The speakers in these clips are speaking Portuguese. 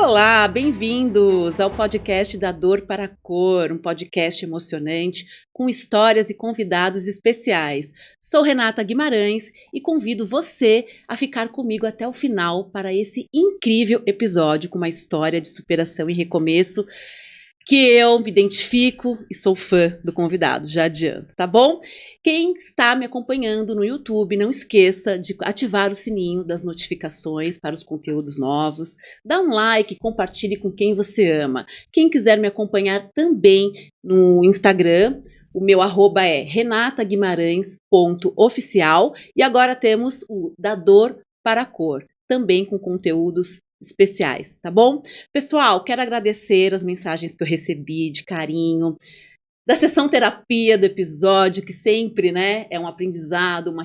Olá, bem-vindos ao podcast da Dor para a Cor, um podcast emocionante com histórias e convidados especiais. Sou Renata Guimarães e convido você a ficar comigo até o final para esse incrível episódio com uma história de superação e recomeço que eu me identifico e sou fã do convidado, já adianto, tá bom? Quem está me acompanhando no YouTube, não esqueça de ativar o sininho das notificações para os conteúdos novos, dá um like, compartilhe com quem você ama. Quem quiser me acompanhar também no Instagram, o meu arroba é renataguimarães.oficial e agora temos o Da Dor para a Cor, também com conteúdos especiais, tá bom? Pessoal, quero agradecer as mensagens que eu recebi de carinho, da sessão terapia do episódio, que sempre, né, é um aprendizado, uma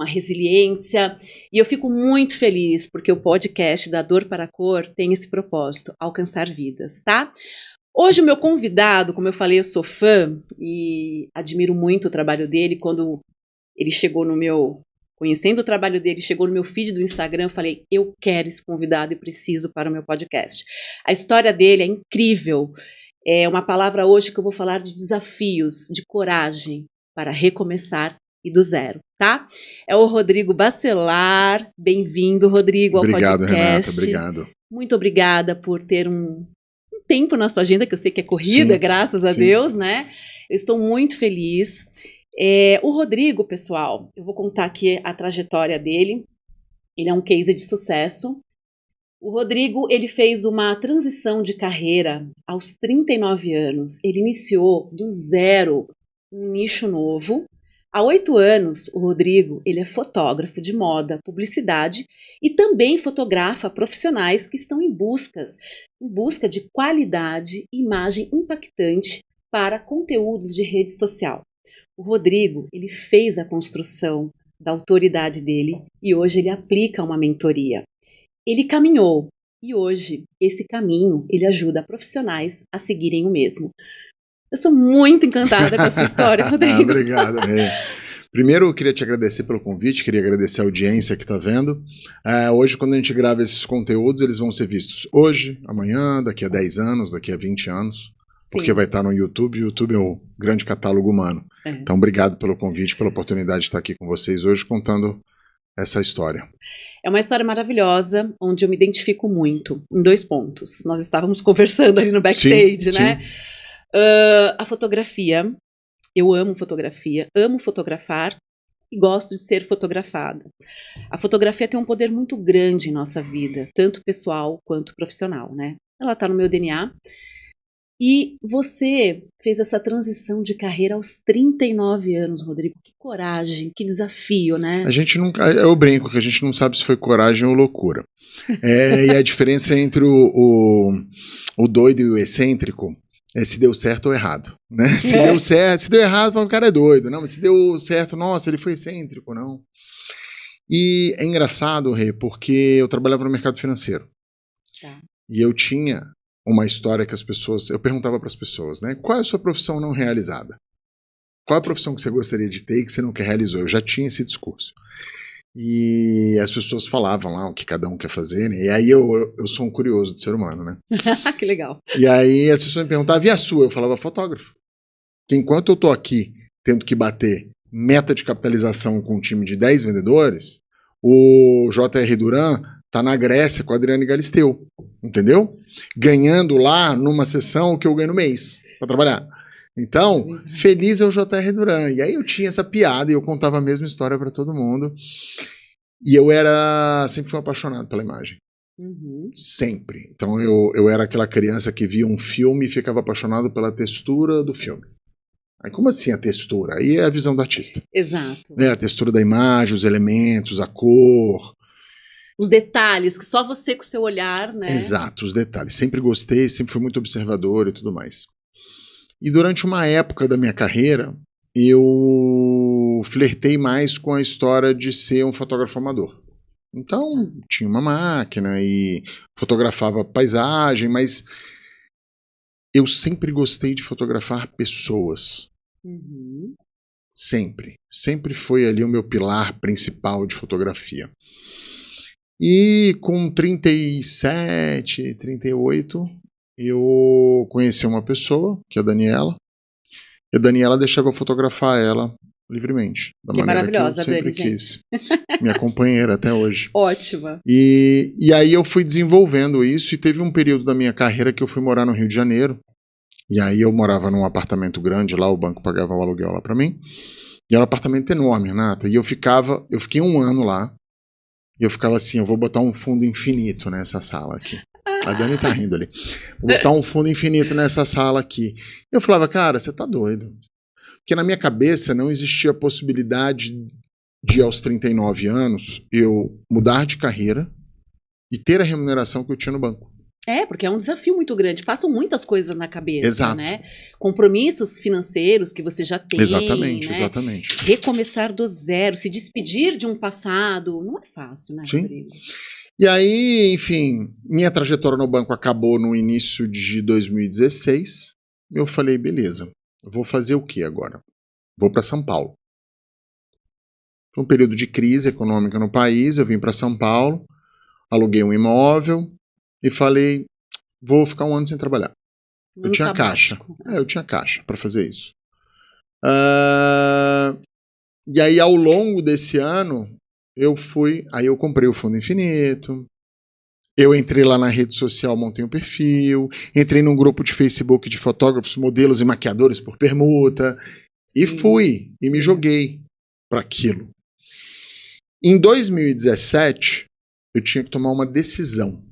resiliência, e eu fico muito feliz porque o podcast da Dor para a Cor tem esse propósito, alcançar vidas, tá? Hoje o meu convidado, como eu falei, eu sou fã e admiro muito o trabalho dele. Quando ele chegou no meu... Conhecendo o trabalho dele, chegou no meu feed do Instagram, eu falei, eu quero esse convidado e preciso para o meu podcast. A história dele é incrível. É uma palavra hoje que eu vou falar de desafios, de coragem para recomeçar e do zero, tá? É o Rodrigo Bacelar. Bem-vindo, Rodrigo, ao Obrigado, podcast. Renata, obrigado. Muito obrigada por ter um tempo na sua agenda, que eu sei que é corrida, sim, graças a Deus, né? Eu estou muito feliz. O Rodrigo, pessoal, eu vou contar aqui a trajetória dele. Ele é um case de sucesso. O Rodrigo, ele fez uma transição de carreira aos 39 anos. Ele iniciou do zero um nicho novo. Há 8 anos, o Rodrigo, ele é fotógrafo de moda, publicidade e também fotografa profissionais que estão em busca de qualidade e imagem impactante para conteúdos de rede social. O Rodrigo, ele fez a construção da autoridade dele e hoje ele aplica uma mentoria. Ele caminhou e hoje esse caminho ele ajuda profissionais a seguirem o mesmo. Eu sou muito encantada com a sua história, Rodrigo. Obrigado, Rê. Primeiro, eu queria te agradecer pelo convite, queria agradecer a audiência que está vendo. Hoje, quando a gente grava esses conteúdos, eles vão ser vistos hoje, amanhã, daqui a 10 anos, daqui a 20 anos. Porque vai estar no YouTube, o YouTube é o grande catálogo humano. Então, obrigado pelo convite, pela oportunidade de estar aqui com vocês hoje contando essa história. É uma história maravilhosa, onde eu me identifico muito, em 2 pontos. Nós estávamos conversando ali no backstage, né? Sim. A fotografia, eu amo fotografar e gosto de ser fotografada. A fotografia tem um poder muito grande em nossa vida, tanto pessoal quanto profissional, né? Ela está no meu DNA. E você fez essa transição de carreira aos 39 anos, Rodrigo. Que coragem, que desafio, né? A gente nunca, eu brinco que a gente não sabe se foi coragem ou loucura. E a diferença entre o doido e o excêntrico é se deu certo ou errado, né? Se deu certo, se deu errado, o cara é doido. Não, mas se deu certo, nossa, ele foi excêntrico, não. E é engraçado, Rê, porque eu trabalhava no mercado financeiro. Tá. E eu tinha uma história que eu perguntava para as pessoas, né? Qual é a sua profissão não realizada? Qual é a profissão que você gostaria de ter e que você nunca realizou? Eu já tinha esse discurso. E as pessoas falavam lá o que cada um quer fazer, né? E aí eu sou um curioso do ser humano, né? Que legal. E aí as pessoas me perguntavam, e a sua? Eu falava, fotógrafo. Que enquanto eu tô aqui tendo que bater meta de capitalização com um time de 10 vendedores, o J.R. Duran tá na Grécia com a Adriane Galisteu, entendeu? Ganhando lá numa sessão o que eu ganho no mês para trabalhar. Então, feliz é o J.R. Duran. E aí eu tinha essa piada e eu contava a mesma história para todo mundo. E eu sempre fui apaixonado pela imagem. Sempre. Então eu era aquela criança que via um filme e ficava apaixonado pela textura do filme. Aí como assim a textura? Aí é a visão do artista. Exato. A textura da imagem, os elementos, a cor... Os detalhes, que só você com o seu olhar, né? Exato, os detalhes. Sempre gostei, sempre fui muito observador e tudo mais. E durante uma época da minha carreira, eu flertei mais com a história de ser um fotógrafo amador. Então, tinha uma máquina e fotografava paisagem, mas eu sempre gostei de fotografar pessoas. Sempre. Sempre foi ali o meu pilar principal de fotografia. E com 37, 38, eu conheci uma pessoa, que é a Daniela. E a Daniela deixava eu fotografar ela livremente. Da Que maneira maravilhosa, que eu sempre Dani, quis. Minha companheira até hoje. Ótima. E aí eu fui desenvolvendo isso e teve um período da minha carreira que eu fui morar no Rio de Janeiro. E aí eu morava num apartamento grande lá, o banco pagava o aluguel lá pra mim. E era um apartamento enorme, Renata. E eu fiquei 1 ano lá. E eu ficava assim, eu vou botar um fundo infinito nessa sala aqui. A Dani tá rindo ali. Vou botar um fundo infinito nessa sala aqui. Eu falava, cara, você tá doido. Porque na minha cabeça não existia a possibilidade de, aos 39 anos, eu mudar de carreira e ter a remuneração que eu tinha no banco. Porque é um desafio muito grande. Passam muitas coisas na cabeça, Exato. né? Compromissos financeiros que você já tem, Exatamente, né? exatamente. Recomeçar do zero, se despedir de um passado, não é fácil, né, Sim. Rodrigo? E aí, enfim, minha trajetória no banco acabou no início de 2016. Eu falei, beleza, eu vou fazer o que agora? Vou para São Paulo. Foi um período de crise econômica no país, eu vim para São Paulo, aluguei um imóvel e falei, vou ficar 1 ano sem trabalhar. Eu tinha caixa. Eu tinha caixa para fazer isso. E aí, ao longo desse ano, aí eu comprei o Fundo Infinito, eu entrei lá na rede social, montei um perfil, entrei num grupo de Facebook de fotógrafos, modelos e maquiadores por permuta, e fui, e me joguei para aquilo. Em 2017, eu tinha que tomar uma decisão.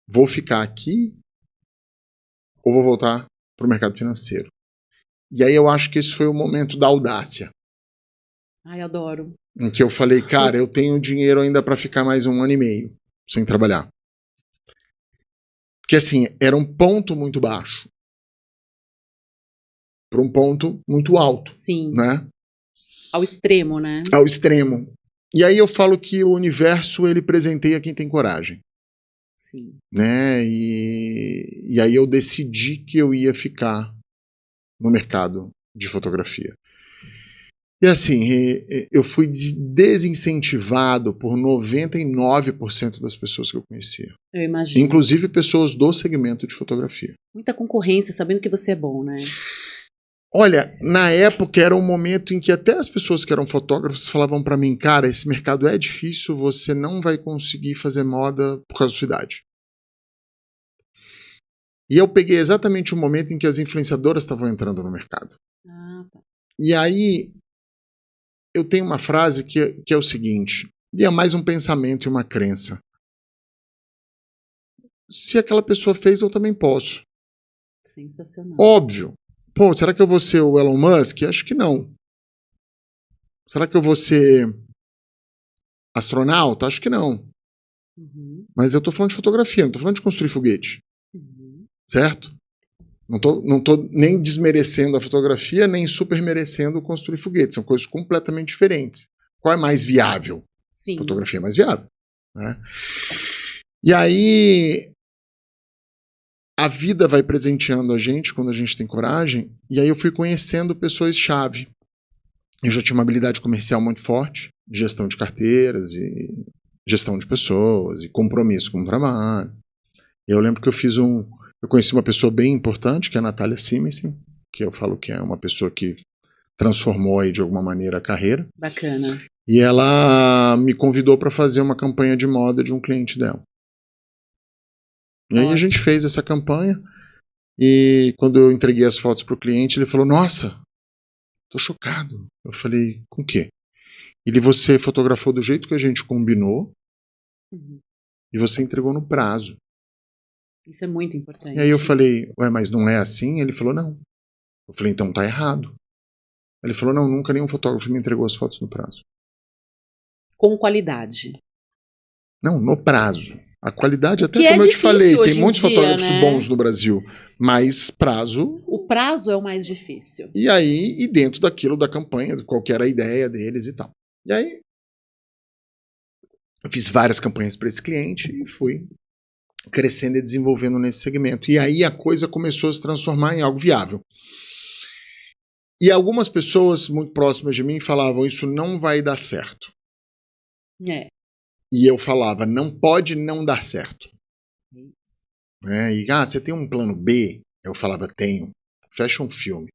Vou ficar aqui ou vou voltar para o mercado financeiro? E aí eu acho que esse foi o momento da audácia. Ai, adoro. Em que eu falei, cara, eu tenho dinheiro ainda para ficar mais 1 ano e meio sem trabalhar. Porque assim, era um ponto muito baixo para um ponto muito alto. Sim. Né? Ao extremo, né? Ao extremo. E aí eu falo que o universo, ele presenteia quem tem coragem. Sim. Né? E aí eu decidi que eu ia ficar no mercado de fotografia. E assim, eu fui desincentivado por 99% das pessoas que eu conhecia. Eu imagino. Inclusive pessoas do segmento de fotografia. Muita concorrência, sabendo que você é bom, né? Olha, na época era um momento em que até as pessoas que eram fotógrafos falavam para mim, cara, esse mercado é difícil, você não vai conseguir fazer moda por causa da sua idade. E eu peguei exatamente o momento em que as influenciadoras estavam entrando no mercado. Tá. E aí, eu tenho uma frase que é o seguinte, e é mais um pensamento e uma crença. Se aquela pessoa fez, eu também posso. Sensacional. Óbvio. Pô, será que eu vou ser o Elon Musk? Acho que não. Será que eu vou ser astronauta? Acho que não. Mas eu tô falando de fotografia, não tô falando de construir foguete. Certo? Não tô nem desmerecendo a fotografia, nem super merecendo construir foguete. São coisas completamente diferentes. Qual é mais viável? Sim. Fotografia é mais viável. Né? E aí, a vida vai presenteando a gente quando a gente tem coragem. E aí eu fui conhecendo pessoas-chave. Eu já tinha uma habilidade comercial muito forte, de gestão de carteiras, e gestão de pessoas, e compromisso com o trabalho. E eu lembro que eu conheci uma pessoa bem importante, que é a Natália Simensen, que eu falo que é uma pessoa que transformou aí de alguma maneira a carreira. Bacana. E ela me convidou para fazer uma campanha de moda de um cliente dela. E aí a gente fez essa campanha, e quando eu entreguei as fotos pro cliente, ele falou, nossa, tô chocado. Eu falei, com o quê? Você fotografou do jeito que a gente combinou, e você entregou no prazo. Isso é muito importante. E aí eu falei, ué, mas não é assim? Ele falou, não. Eu falei, então tá errado. Ele falou, não, nunca nenhum fotógrafo me entregou as fotos no prazo. Com qualidade. Não, no prazo. A qualidade, até que como eu te falei, tem muitos fotógrafos bons no Brasil, mas prazo... O prazo é o mais difícil. E aí, e dentro daquilo da campanha, qual que era a ideia deles e tal. E aí, eu fiz várias campanhas para esse cliente e fui crescendo e desenvolvendo nesse segmento. E aí a coisa começou a se transformar em algo viável. E algumas pessoas muito próximas de mim falavam, isso não vai dar certo. E eu falava, não pode não dar certo. Né? E, você tem um plano B? Eu falava, tenho. Fecha um filme.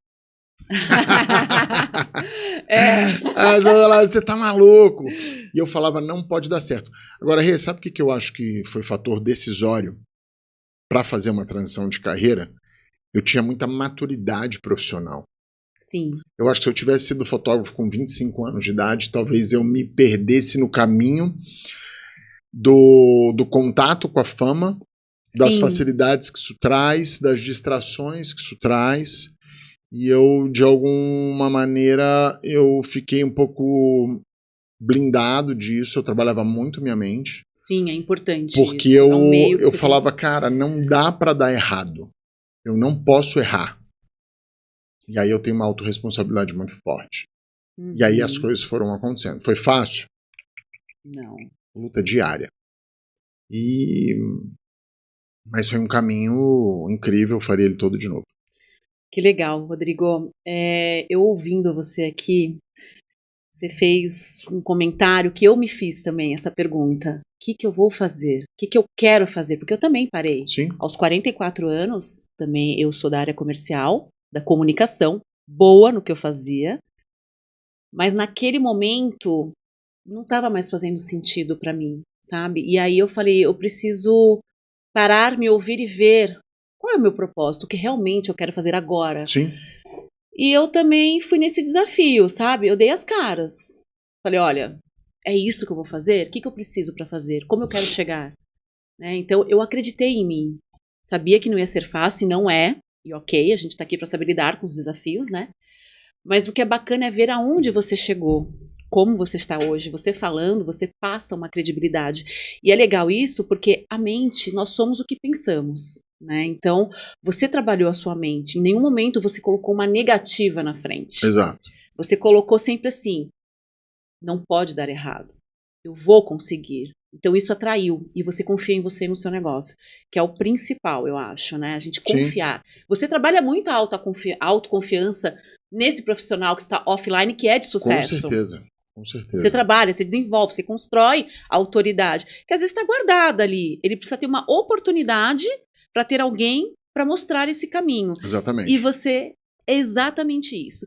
Aí você tá maluco. E eu falava, não pode dar certo. Agora, Rê, sabe o que eu acho que foi fator decisório para fazer uma transição de carreira? Eu tinha muita maturidade profissional. Sim. Eu acho que se eu tivesse sido fotógrafo com 25 anos de idade, talvez eu me perdesse no caminho do contato com a fama, das Sim. facilidades que isso traz, das distrações que isso traz. E eu, de alguma maneira, eu fiquei um pouco blindado disso. Eu trabalhava muito minha mente. Sim, é importante porque isso. É um meio que eu você falava, cara, não dá para dar errado. Eu não posso errar. E aí eu tenho uma autorresponsabilidade muito forte. E aí as coisas foram acontecendo. Foi fácil? Não. Luta diária. Mas foi um caminho incrível, eu faria ele todo de novo. Que legal, Rodrigo. Eu ouvindo você aqui, você fez um comentário que eu me fiz também, essa pergunta. O que eu vou fazer? O que eu quero fazer? Porque eu também parei. Sim. Aos 44 anos, também eu sou da área comercial, da comunicação, boa no que eu fazia, mas naquele momento não estava mais fazendo sentido para mim, sabe? E aí eu falei, eu preciso parar, me ouvir e ver qual é o meu propósito, o que realmente eu quero fazer agora. Sim. E eu também fui nesse desafio, sabe? Eu dei as caras. Falei, olha, é isso que eu vou fazer? O que eu preciso para fazer? Como eu quero chegar? Né? Então, eu acreditei em mim. Sabia que não ia ser fácil, e não é. E ok, a gente tá aqui para saber lidar com os desafios, né? Mas o que é bacana é ver aonde você chegou. Como você está hoje. Você falando, você passa uma credibilidade. E é legal isso porque a mente, nós somos o que pensamos. Né? Então, você trabalhou a sua mente. Em nenhum momento você colocou uma negativa na frente. Exato. Você colocou sempre assim, não pode dar errado. Eu vou conseguir. Então isso atraiu e você confia em você e no seu negócio, que é o principal, eu acho, né? A gente confiar. Sim. Você trabalha muito a autoconfiança nesse profissional que está offline, que é de sucesso. Com certeza. Com certeza. Você trabalha, você desenvolve, você constrói a autoridade, que às vezes está guardada ali. Ele precisa ter uma oportunidade para ter alguém para mostrar esse caminho. Exatamente. E você é exatamente isso.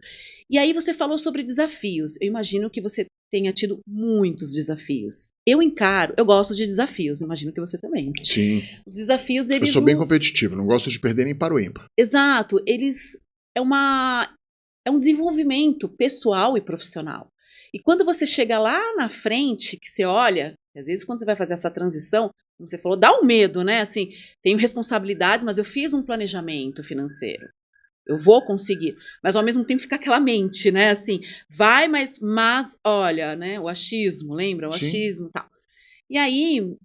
E aí você falou sobre desafios. Eu imagino que você tenha tido muitos desafios. Eu gosto de desafios, imagino que você também. Sim. Os desafios, eles... Eu sou bem competitivo, não gosto de perder nem para o ímpar. Exato. Eles... É um desenvolvimento pessoal e profissional. E quando você chega lá na frente, que você olha, às vezes quando você vai fazer essa transição, como você falou, dá um medo, né? Assim, tenho responsabilidades, mas eu fiz um planejamento financeiro. Eu vou conseguir. Mas ao mesmo tempo fica aquela mente, né? Assim, vai, mas olha, né? O achismo, lembra? O achismo e tal. E aí,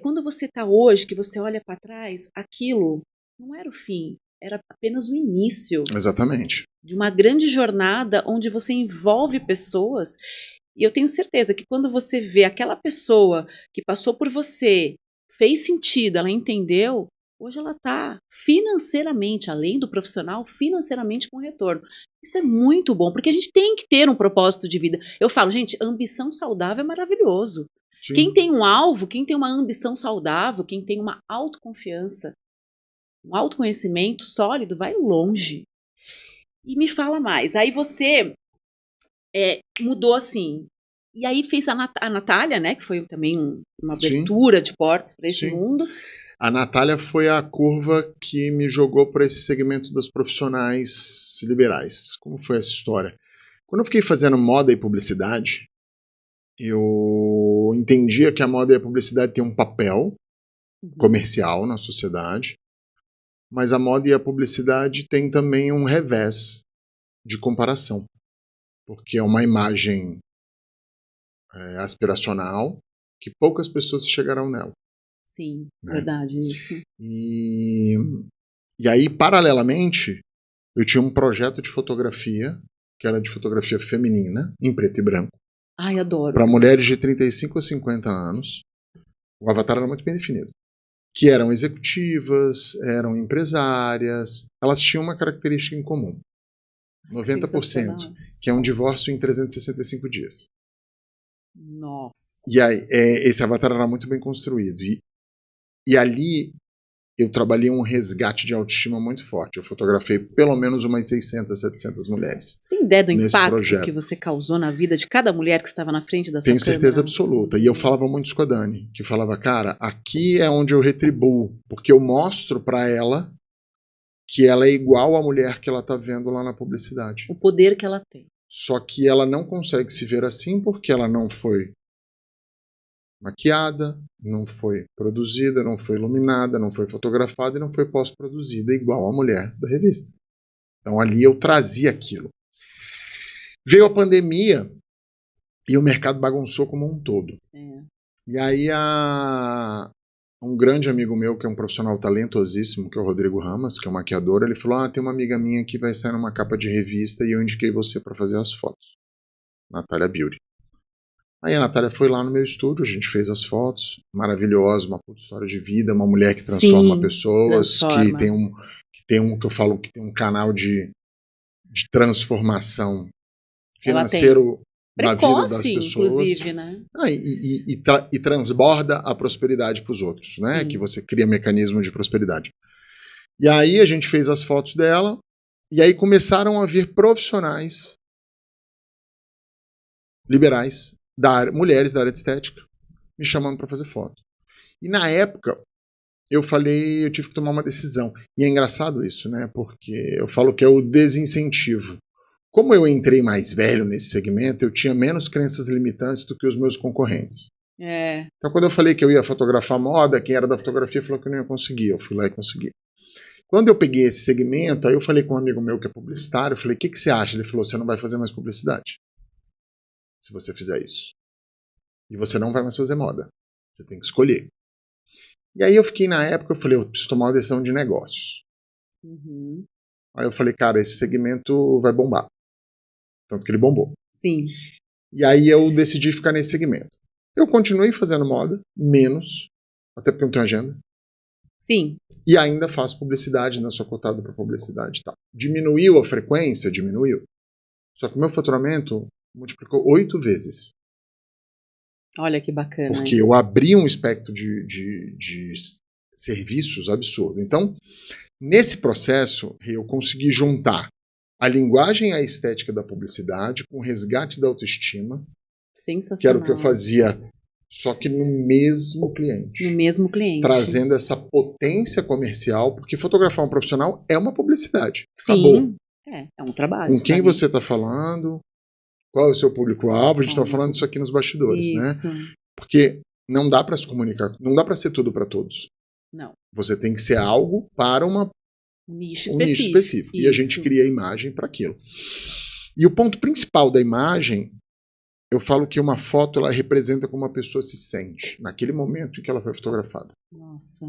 quando você tá hoje, que você olha para trás, aquilo não era o fim, era apenas o início. Exatamente. De uma grande jornada onde você envolve pessoas. E eu tenho certeza que quando você vê aquela pessoa que passou por você, fez sentido, ela entendeu, hoje ela está financeiramente, além do profissional, financeiramente com retorno. Isso é muito bom, porque a gente tem que ter um propósito de vida. Eu falo, gente, ambição saudável é maravilhoso. Sim. Quem tem um alvo, quem tem uma ambição saudável, quem tem uma autoconfiança, um autoconhecimento sólido, vai longe. E me fala mais. Aí você mudou assim. E aí fez a Natália, né? Que foi também uma abertura Sim. de portas para esse Sim. mundo. A Natália foi a curva que me jogou para esse segmento dos profissionais liberais. Como foi essa história? Quando eu fiquei fazendo moda e publicidade, eu entendia que a moda e a publicidade têm um papel comercial na sociedade, mas a moda e a publicidade têm também um revés de comparação, porque é uma imagem aspiracional que poucas pessoas chegarão nela. Sim, né? Verdade, isso. E aí, paralelamente, eu tinha um projeto de fotografia, que era de fotografia feminina, em preto e branco. Ai, adoro. Para mulheres de 35 a 50 anos. O avatar era muito bem definido. Que eram executivas, eram empresárias, elas tinham uma característica em comum. 90%, que é um divórcio em 365 dias. Nossa. E aí, esse avatar era muito bem construído. E ali eu trabalhei um resgate de autoestima muito forte. Eu fotografei pelo menos umas 600, 700 mulheres. Você tem ideia do nesse impacto projeto. que você causou na vida de cada mulher que estava na frente da sua Tenho câmera? certeza absoluta. E eu falava muito isso com a Dani, que falava, cara, aqui é onde eu retribuo, porque eu mostro pra ela que ela é igual à mulher que ela tá vendo lá na publicidade. O poder que ela tem. Só que ela não consegue se ver assim porque ela não foi maquiada, não foi produzida, não foi iluminada, não foi fotografada e não foi pós-produzida igual a mulher da revista. Então ali eu trazia aquilo. Veio a pandemia e o mercado bagunçou como um todo. E aí um grande amigo meu, que é um profissional talentosíssimo, que é o Rodrigo Ramas, que é um maquiador, ele falou, tem uma amiga minha que vai sair numa capa de revista e eu indiquei você para fazer as fotos. Natália Beauty. Aí a Natália foi lá no meu estúdio, a gente fez as fotos, maravilhosa, uma puta história de vida, uma mulher que transforma pessoas, que tem que eu falo que tem um canal de transformação financeiro na vida das pessoas. Inclusive, né? E transborda a prosperidade para os outros, né? Sim. Que você cria mecanismo de prosperidade. E aí a gente fez as fotos dela, e aí começaram a vir profissionais liberais, mulheres da área de estética, me chamando para fazer foto. E na época, eu tive que tomar uma decisão. E é engraçado isso, né? Porque eu falo que é o desincentivo. Como eu entrei mais velho nesse segmento, eu tinha menos crenças limitantes do que os meus concorrentes. Então, quando eu falei que eu ia fotografar moda, quem era da fotografia falou que eu não ia conseguir. Eu fui lá e consegui. Quando eu peguei esse segmento, aí eu falei com um amigo meu que é publicitário, eu falei, o que você acha? Ele falou, você não vai fazer mais publicidade se você fizer isso. E você não vai mais fazer moda. Você tem que escolher. E aí eu fiquei na época, eu falei, eu preciso tomar uma decisão de negócios. Aí eu falei, cara, esse segmento vai bombar. Tanto que ele bombou. Sim. E aí eu decidi ficar nesse segmento. Eu continuei fazendo moda, menos, até porque eu não tenho agenda. Sim. E ainda faço publicidade, ainda sou cotado para publicidade e tal. Diminuiu a frequência? Diminuiu. Só que o meu faturamento multiplicou 8 vezes. Olha que bacana. Porque eu abri um espectro de serviços absurdo. Então, nesse processo, eu consegui juntar a linguagem e a estética da publicidade com o resgate da autoestima. Sensacional. Que era o que eu fazia, só que no mesmo cliente. No mesmo cliente. Trazendo essa potência comercial, porque fotografar um profissional é uma publicidade. Sim. Acabou. É um trabalho. Com quem você está falando, qual é o seu público-alvo, a gente está falando isso aqui nos bastidores, isso. Né? Porque não dá para se comunicar, não dá para ser tudo para todos. Não. Você tem que ser algo para um nicho específico. E a gente cria a imagem para aquilo. E o ponto principal da imagem, eu falo que uma foto ela representa como uma pessoa se sente naquele momento em que ela foi fotografada. Nossa,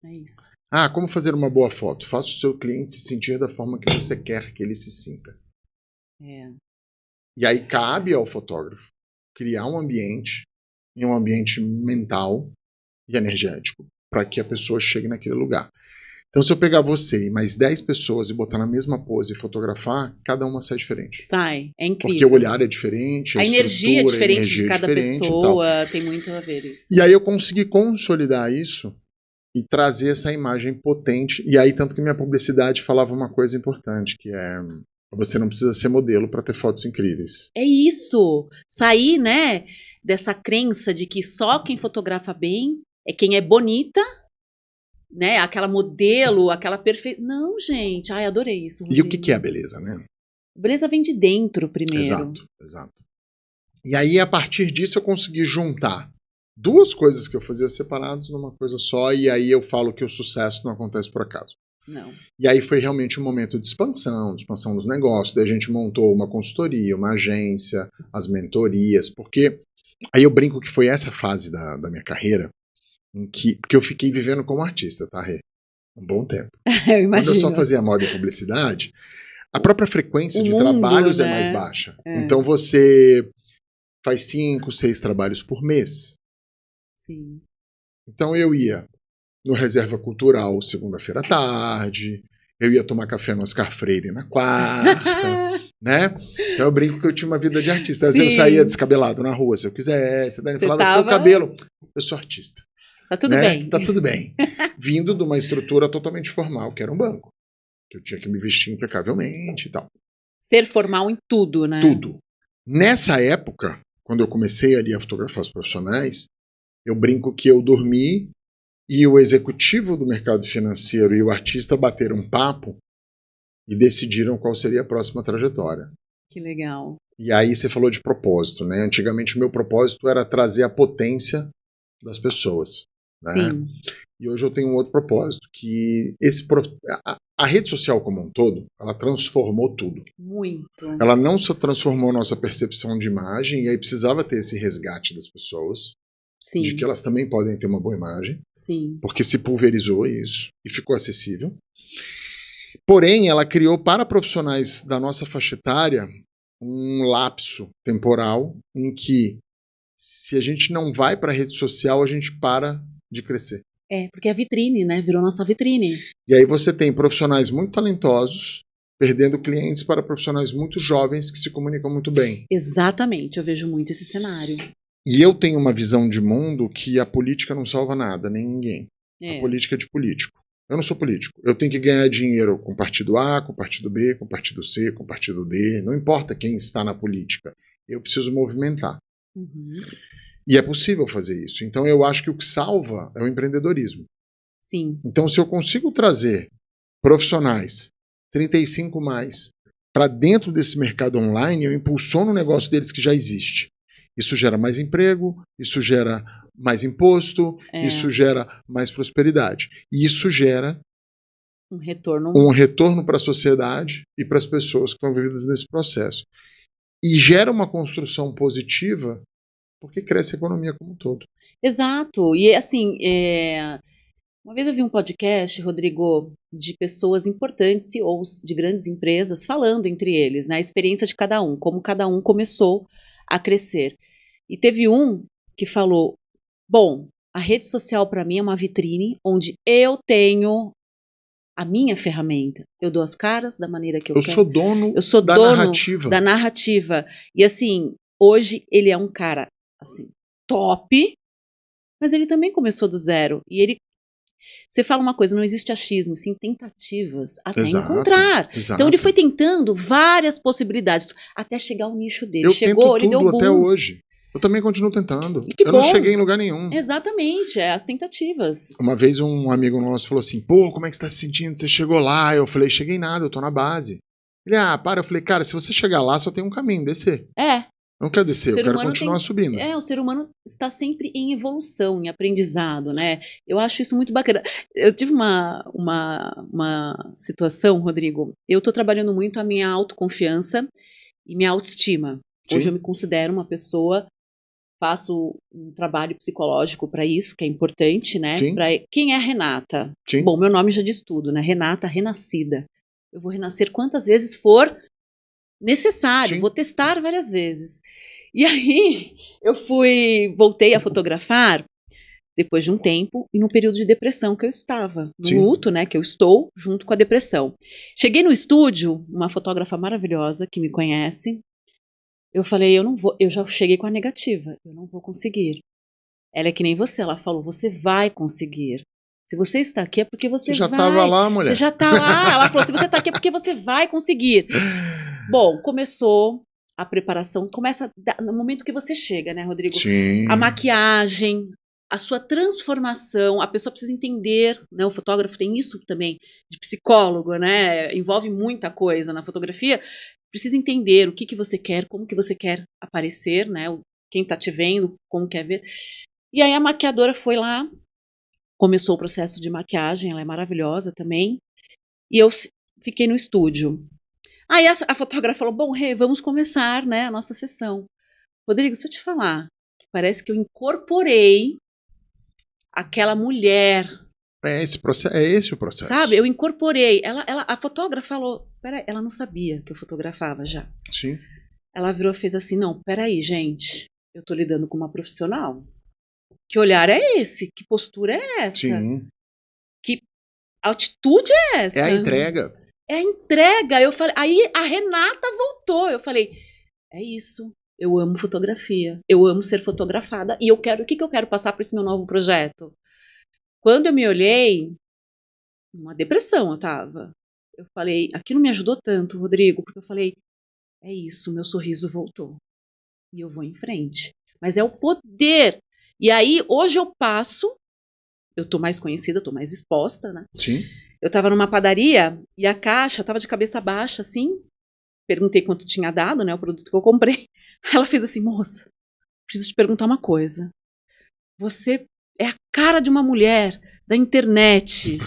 é isso. Como fazer uma boa foto? Faça o seu cliente se sentir da forma que você quer que ele se sinta. E aí cabe ao fotógrafo criar um ambiente mental e energético para que a pessoa chegue naquele lugar. Então, se eu pegar você e mais 10 pessoas e botar na mesma pose e fotografar, cada uma sai diferente. Sai, é incrível. Porque o olhar é diferente, a energia é diferente de cada pessoa, tem muito a ver isso. E aí eu consegui consolidar isso e trazer essa imagem potente. E aí, tanto que minha publicidade falava uma coisa importante, que é... Você não precisa ser modelo para ter fotos incríveis. É isso. Sair, né, dessa crença de que só quem fotografa bem é quem é bonita, né? Aquela modelo, aquela perfeita. Não, gente. Adorei isso. Rodrigo. E o que é a beleza, né? Beleza vem de dentro primeiro. Exato. E aí, a partir disso, eu consegui juntar duas coisas que eu fazia separadas numa coisa só. E aí eu falo que o sucesso não acontece por acaso. Não. E aí foi realmente um momento de expansão dos negócios. Daí a gente montou uma consultoria, uma agência, as mentorias, porque aí eu brinco que foi essa fase da minha carreira em que eu fiquei vivendo como artista, tá, Rê? Um bom tempo. Eu imagino. Quando eu só fazia moda e publicidade, a própria frequência de trabalhos, né, é mais baixa. Então você faz 5, 6 trabalhos por mês. Sim. Então eu ia no Reserva Cultural segunda-feira à tarde, eu ia tomar café no Oscar Freire na quarta, né? Então eu brinco que eu tinha uma vida de artista. Às vezes eu saía descabelado na rua, se eu quisesse. Daí falava, seu cabelo, eu sou artista. Tá tudo bem. Tá tudo bem. Vindo de uma estrutura totalmente formal, que era um banco. Que eu tinha que me vestir impecavelmente e tal. Ser formal em tudo, né? Tudo. Nessa época, quando eu comecei ali a fotografar os profissionais, eu brinco que eu dormi e o executivo do mercado financeiro e o artista bateram um papo e decidiram qual seria a próxima trajetória. Que legal. E aí você falou de propósito, né? Antigamente o meu propósito era trazer a potência das pessoas. Né? Sim. E hoje eu tenho um outro propósito, que a rede social como um todo, ela transformou tudo. Muito. Ela não só transformou a nossa percepção de imagem, e aí precisava ter esse resgate das pessoas, Sim. de que elas também podem ter uma boa imagem, Sim. porque se pulverizou isso e ficou acessível. Porém, ela criou para profissionais da nossa faixa etária um lapso temporal em que, se a gente não vai para a rede social, a gente para de crescer. Porque é a vitrine, né? Virou nossa vitrine. E aí você tem profissionais muito talentosos perdendo clientes para profissionais muito jovens que se comunicam muito bem. Exatamente, eu vejo muito esse cenário. E eu tenho uma visão de mundo que a política não salva nada, nem ninguém. A política é de político. Eu não sou político. Eu tenho que ganhar dinheiro com partido A, com partido B, com partido C, com partido D. Não importa quem está na política. Eu preciso movimentar. Uhum. E é possível fazer isso. Então eu acho que o que salva é o empreendedorismo. Sim. Então se eu consigo trazer profissionais 35 mais para dentro desse mercado online, eu impulsiono o negócio deles que já existe. Isso gera mais emprego, isso gera mais imposto, isso gera mais prosperidade. E isso gera um retorno para a sociedade e para as pessoas que estão envolvidas nesse processo. E gera uma construção positiva porque cresce a economia como um todo. Exato. E assim, uma vez eu vi um podcast, Rodrigo, de pessoas importantes, CEOs de grandes empresas, falando entre eles, né, a experiência de cada um, como cada um começou a crescer. E teve um que falou, bom, a rede social para mim é uma vitrine onde eu tenho a minha ferramenta. Eu dou as caras da maneira que eu quero. Eu sou dono da narrativa. E assim, hoje ele é um cara assim, top, mas ele também começou do zero. E ele, você fala uma coisa, não existe achismo, sim tentativas até encontrar. Exato. Então ele foi tentando várias possibilidades até chegar ao nicho dele. Eu Chegou, tento ele deu tudo boom. Até hoje. Eu também continuo tentando. Eu não cheguei em lugar nenhum. Exatamente, as tentativas. Uma vez um amigo nosso falou assim, pô, como é que você tá se sentindo? Você chegou lá? Eu falei, cheguei nada, eu tô na base. Ele, para. Eu falei, cara, se você chegar lá, só tem um caminho, descer. Não quero descer, eu quero continuar subindo. O ser humano está sempre em evolução, em aprendizado, né? Eu acho isso muito bacana. Eu tive uma situação, Rodrigo, eu tô trabalhando muito a minha autoconfiança e minha autoestima. Sim. Hoje eu me considero uma pessoa, faço um trabalho psicológico para isso, que é importante, né? Quem é a Renata? Sim. Bom, meu nome já diz tudo, né? Renata renascida. Eu vou renascer quantas vezes for necessário, Sim. Vou testar várias vezes. E aí eu voltei a fotografar depois de um tempo e no período de depressão que eu estava, no luto, né, que eu estou junto com a depressão. Cheguei no estúdio, uma fotógrafa maravilhosa que me conhece, eu falei, eu já cheguei com a negativa, eu não vou conseguir. Ela é que nem você, ela falou, você vai conseguir. Se você está aqui é porque você já vai. Estava lá, mulher. Você já está lá. Ela falou, se você está aqui é porque você vai conseguir. Bom, começou a preparação, começa no momento que você chega, né, Rodrigo? Sim. A maquiagem, a sua transformação, a pessoa precisa entender, né, o fotógrafo tem isso também, de psicólogo, né, envolve muita coisa na fotografia, precisa entender o que você quer, como que você quer aparecer, né, quem tá te vendo, como quer ver. E aí a maquiadora foi lá, começou o processo de maquiagem, ela é maravilhosa também, e eu fiquei no estúdio. Aí a fotógrafa falou, bom, vamos começar, né, a nossa sessão. Rodrigo, se eu te falar, parece que eu incorporei aquela mulher. É esse o processo. Sabe, eu incorporei. A fotógrafa falou, peraí, ela não sabia que eu fotografava já. Sim. Ela virou e fez assim, não, peraí, gente, eu tô lidando com uma profissional. Que olhar é esse? Que postura é essa? Sim. Que A atitude é essa. É a entrega. É a entrega. Eu falei, aí a Renata voltou. Eu falei, é isso. Eu amo fotografia. Eu amo ser fotografada. E eu quero, o que eu quero passar para esse meu novo projeto? Quando eu me olhei, uma depressão eu tava. Eu falei, aquilo me ajudou tanto, Rodrigo, porque eu falei, é isso, meu sorriso voltou. E eu vou em frente. Mas é o poder. E aí, hoje eu passo, eu tô mais conhecida, tô mais exposta, né? Sim. Eu tava numa padaria e a caixa tava de cabeça baixa, assim. Perguntei quanto tinha dado, né, o produto que eu comprei. Ela fez assim, moça, preciso te perguntar uma coisa. Você é a cara de uma mulher da internet.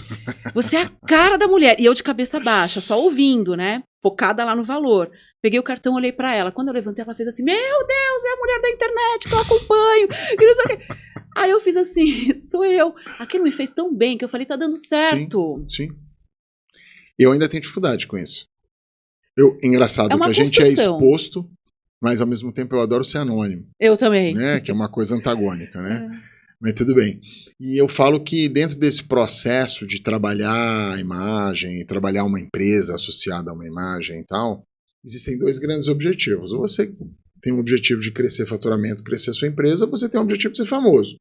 Você é a cara da mulher. E eu de cabeça baixa, só ouvindo, né? Focada lá no valor. Peguei o cartão, olhei pra ela. Quando eu levantei, ela fez assim, meu Deus, é a mulher da internet que eu acompanho. E não sei o quê. Aí eu fiz assim, sou eu. Aquilo me fez tão bem que eu falei, tá dando certo. Sim. Eu ainda tenho dificuldade com isso. Engraçado É uma que a gente é construção. exposto, mas ao mesmo tempo eu adoro ser anônimo. Eu também. Né? Que é uma coisa antagônica, né? Mas tudo bem. E eu falo que dentro desse processo de trabalhar a imagem, trabalhar uma empresa associada a uma imagem e tal, existem dois grandes objetivos. Ou você tem um objetivo de crescer faturamento, crescer sua empresa, ou você tem um objetivo de ser famoso.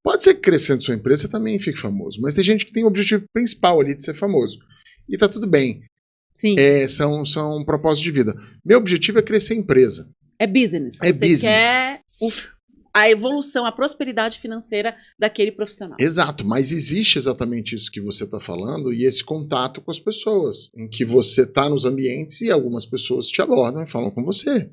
Pode ser que crescendo sua empresa você também fique famoso, mas tem gente que tem o objetivo principal ali de ser famoso. E tá tudo bem. Sim. São propósitos de vida. Meu objetivo é crescer a empresa. É business. É você business. quer a evolução, a prosperidade financeira daquele profissional. Exato, mas existe exatamente isso que você está falando e esse contato com as pessoas, em que você está nos ambientes e algumas pessoas te abordam e falam com você.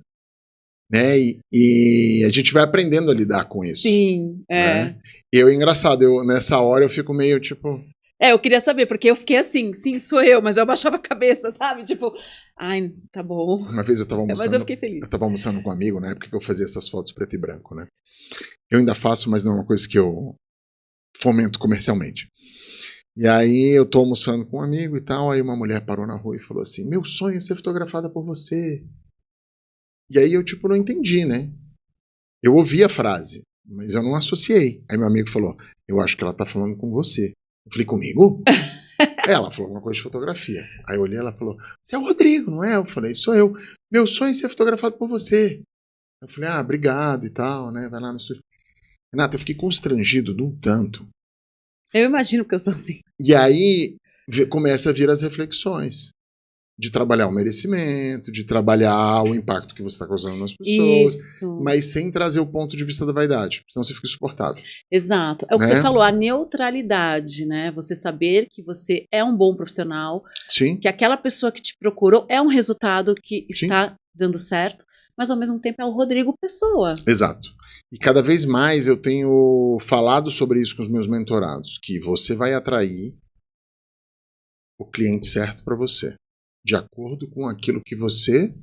Né? E a gente vai aprendendo a lidar com isso. Sim, né? E é engraçado, nessa hora eu fico meio tipo... eu queria saber, porque eu fiquei assim, sim, sou eu, mas eu abaixava a cabeça, sabe? Tipo, ai, tá bom. Uma vez eu tava almoçando... Mas eu fiquei feliz. Eu tava almoçando com um amigo, na época que eu fazia essas fotos preto e branco, né? Eu ainda faço, mas não é uma coisa que eu fomento comercialmente. E aí eu tô almoçando com um amigo e tal, aí uma mulher parou na rua e falou assim, meu sonho é ser fotografada por você. E aí eu tipo não entendi, né? Eu ouvi a frase, mas eu não associei. Aí meu amigo falou, eu acho que ela tá falando com você. Eu falei, comigo? Ela falou alguma coisa de fotografia. Aí eu olhei, ela falou, você é o Rodrigo, não é? Eu falei, sou eu. Meu sonho é ser fotografado por você. Eu falei, obrigado e tal, né? Vai lá no estúdio. Renata, eu fiquei constrangido de um tanto. Eu imagino que eu sou assim. E aí começa a vir as reflexões. De trabalhar o merecimento, de trabalhar o impacto que você está causando nas pessoas. Isso. Mas sem trazer o ponto de vista da vaidade. Senão você fica insuportável. Exato. É o que você falou, a neutralidade, né? Você saber que você é um bom profissional. Sim. Que aquela pessoa que te procurou é um resultado que está dando certo. Mas ao mesmo tempo é o Rodrigo pessoa. Exato. E cada vez mais eu tenho falado sobre isso com os meus mentorados, que você vai atrair o cliente certo para você, de acordo com aquilo que você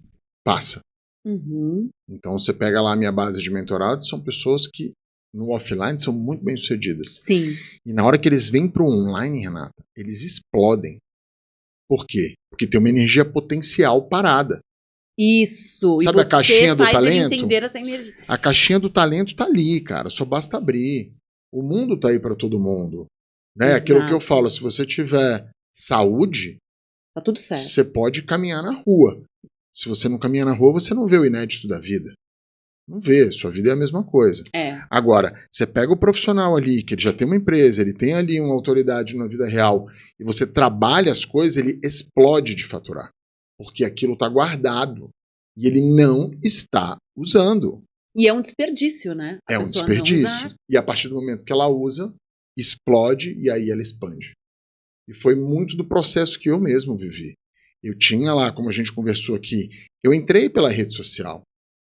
passa. Uhum. Então você pega lá a minha base de mentorados, são pessoas que no offline são muito bem sucedidas. Sim. E na hora que eles vêm para o online, Renata, eles explodem. Por quê? Porque tem uma energia potencial parada. Isso. Sabe e a caixinha do faz talento? ele entender essa energia. A caixinha do talento tá ali, cara. Só basta abrir. O mundo tá aí para todo mundo. Né? Aquilo que eu falo, se você tiver saúde, tá tudo certo. Você pode caminhar na rua. Se você não caminha na rua, você não vê o inédito da vida. Não vê, sua vida é a mesma coisa. Agora, você pega o profissional ali, que ele já tem uma empresa, ele tem ali uma autoridade na vida real, e você trabalha as coisas, ele explode de faturar. Porque aquilo está guardado e ele não está usando. E é um desperdício, né? É um desperdício. E a partir do momento que ela usa, explode e aí ela expande. E foi muito do processo que eu mesmo vivi. Eu tinha lá, como a gente conversou aqui, eu entrei pela rede social.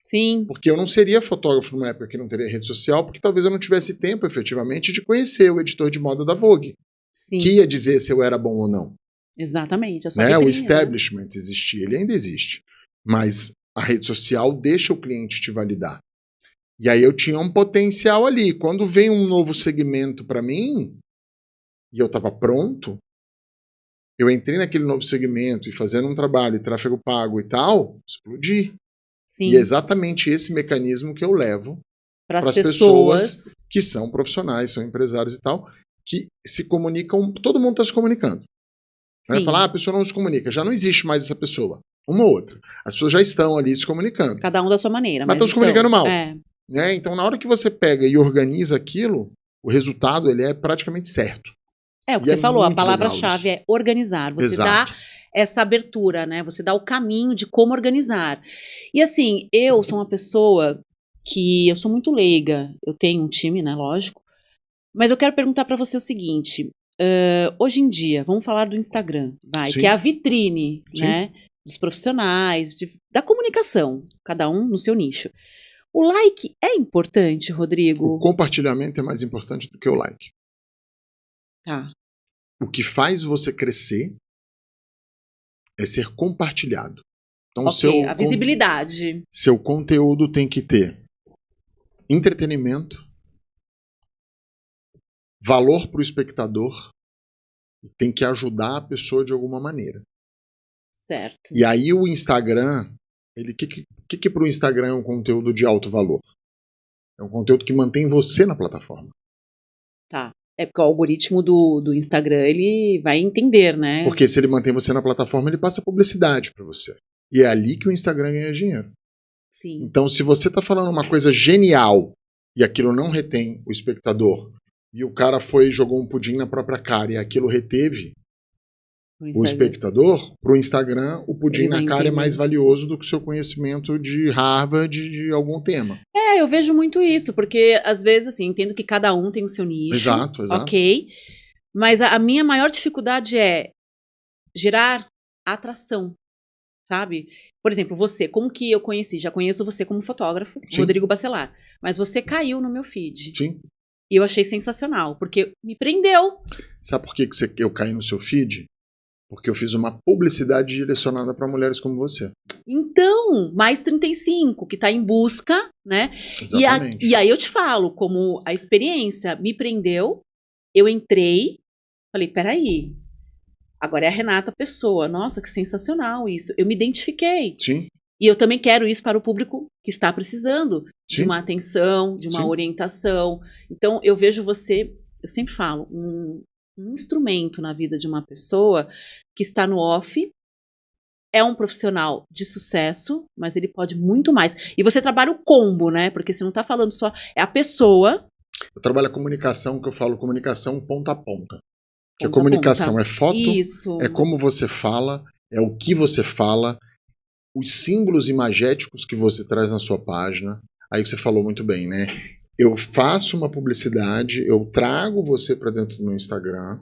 Sim. Porque eu não seria fotógrafo numa época que não teria rede social, porque talvez eu não tivesse tempo, efetivamente, de conhecer o editor de moda da Vogue. Sim. Que ia dizer se eu era bom ou não. Exatamente. O establishment existia, ele ainda existe. Mas a rede social deixa o cliente te validar. E aí eu tinha um potencial ali. Quando vem um novo segmento para mim, e eu estava pronto, eu entrei naquele novo segmento e fazendo um trabalho, e tráfego pago e tal, explodi. Sim. E é exatamente esse mecanismo que eu levo para as pessoas que são profissionais, são empresários e tal, que se comunicam, todo mundo está se comunicando. Né? Sim. Falar, a pessoa não se comunica, já não existe mais essa pessoa. Uma ou outra. As pessoas já estão ali se comunicando. Cada um da sua maneira. Mas estão se comunicando mal. É. Né? Então, na hora que você pega e organiza aquilo, o resultado ele é praticamente certo. É o que E você falou, a muito palavra-chave legal é organizar. Você Exato. dá essa abertura, né? Você dá o caminho de como organizar. E assim, eu sou uma pessoa que eu sou muito leiga. Eu tenho um time, né? Lógico. Mas eu quero perguntar para você o seguinte: hoje em dia, vamos falar do Instagram, Sim. que é a vitrine, Sim. né? Dos profissionais, da comunicação, cada um no seu nicho. O like é importante, Rodrigo? O compartilhamento é mais importante do que o like. Tá. O que faz você crescer é ser compartilhado. Então, Ok, a visibilidade. Seu conteúdo tem que ter entretenimento, valor para o espectador, e tem que ajudar a pessoa de alguma maneira. Certo. E aí o Instagram, o que para o Instagram é um conteúdo de alto valor? É um conteúdo que mantém você na plataforma. Tá. É porque o algoritmo do Instagram, ele vai entender, né? Porque se ele mantém você na plataforma, ele passa publicidade para você. E é ali que o Instagram ganha dinheiro. Sim. Então, se você está falando uma coisa genial e aquilo não retém o espectador, e o cara foi e jogou um pudim na própria cara e aquilo reteve o espectador, para o Instagram, o pudim na cara é mais valioso do que o seu conhecimento de Harvard de algum tema. É, eu vejo muito isso, porque às vezes, assim, entendo que cada um tem o seu nicho. Exato. Ok. Mas a minha maior dificuldade é gerar atração, sabe? Por exemplo, você, como que eu conheci? Já conheço você como fotógrafo, Sim. Rodrigo Bacelar. Mas você caiu no meu feed. Sim. E eu achei sensacional, porque me prendeu. Sabe por que eu caí no seu feed? Porque eu fiz uma publicidade direcionada para mulheres como você. Então, mais 35, que está em busca, né? Exatamente. E aí eu te falo, como a experiência me prendeu, eu entrei, falei, peraí, agora é a Renata Pessoa. Nossa, que sensacional isso. Eu me identifiquei. Sim. E eu também quero isso para o público que está precisando de Sim. uma atenção, de uma Sim. orientação. Então, eu vejo você, eu sempre falo, um instrumento na vida de uma pessoa que está no off, é um profissional de sucesso, mas ele pode muito mais. E você trabalha o combo, né? Porque você não está falando só, é a pessoa. Eu trabalho a comunicação, que eu falo comunicação ponta a ponta. Porque a Ponta a comunicação ponta. é foto, Isso. é como você fala, é o que você fala, os símbolos imagéticos que você traz na sua página. Aí você falou muito bem, né? Eu faço uma publicidade, eu trago você para dentro do meu Instagram.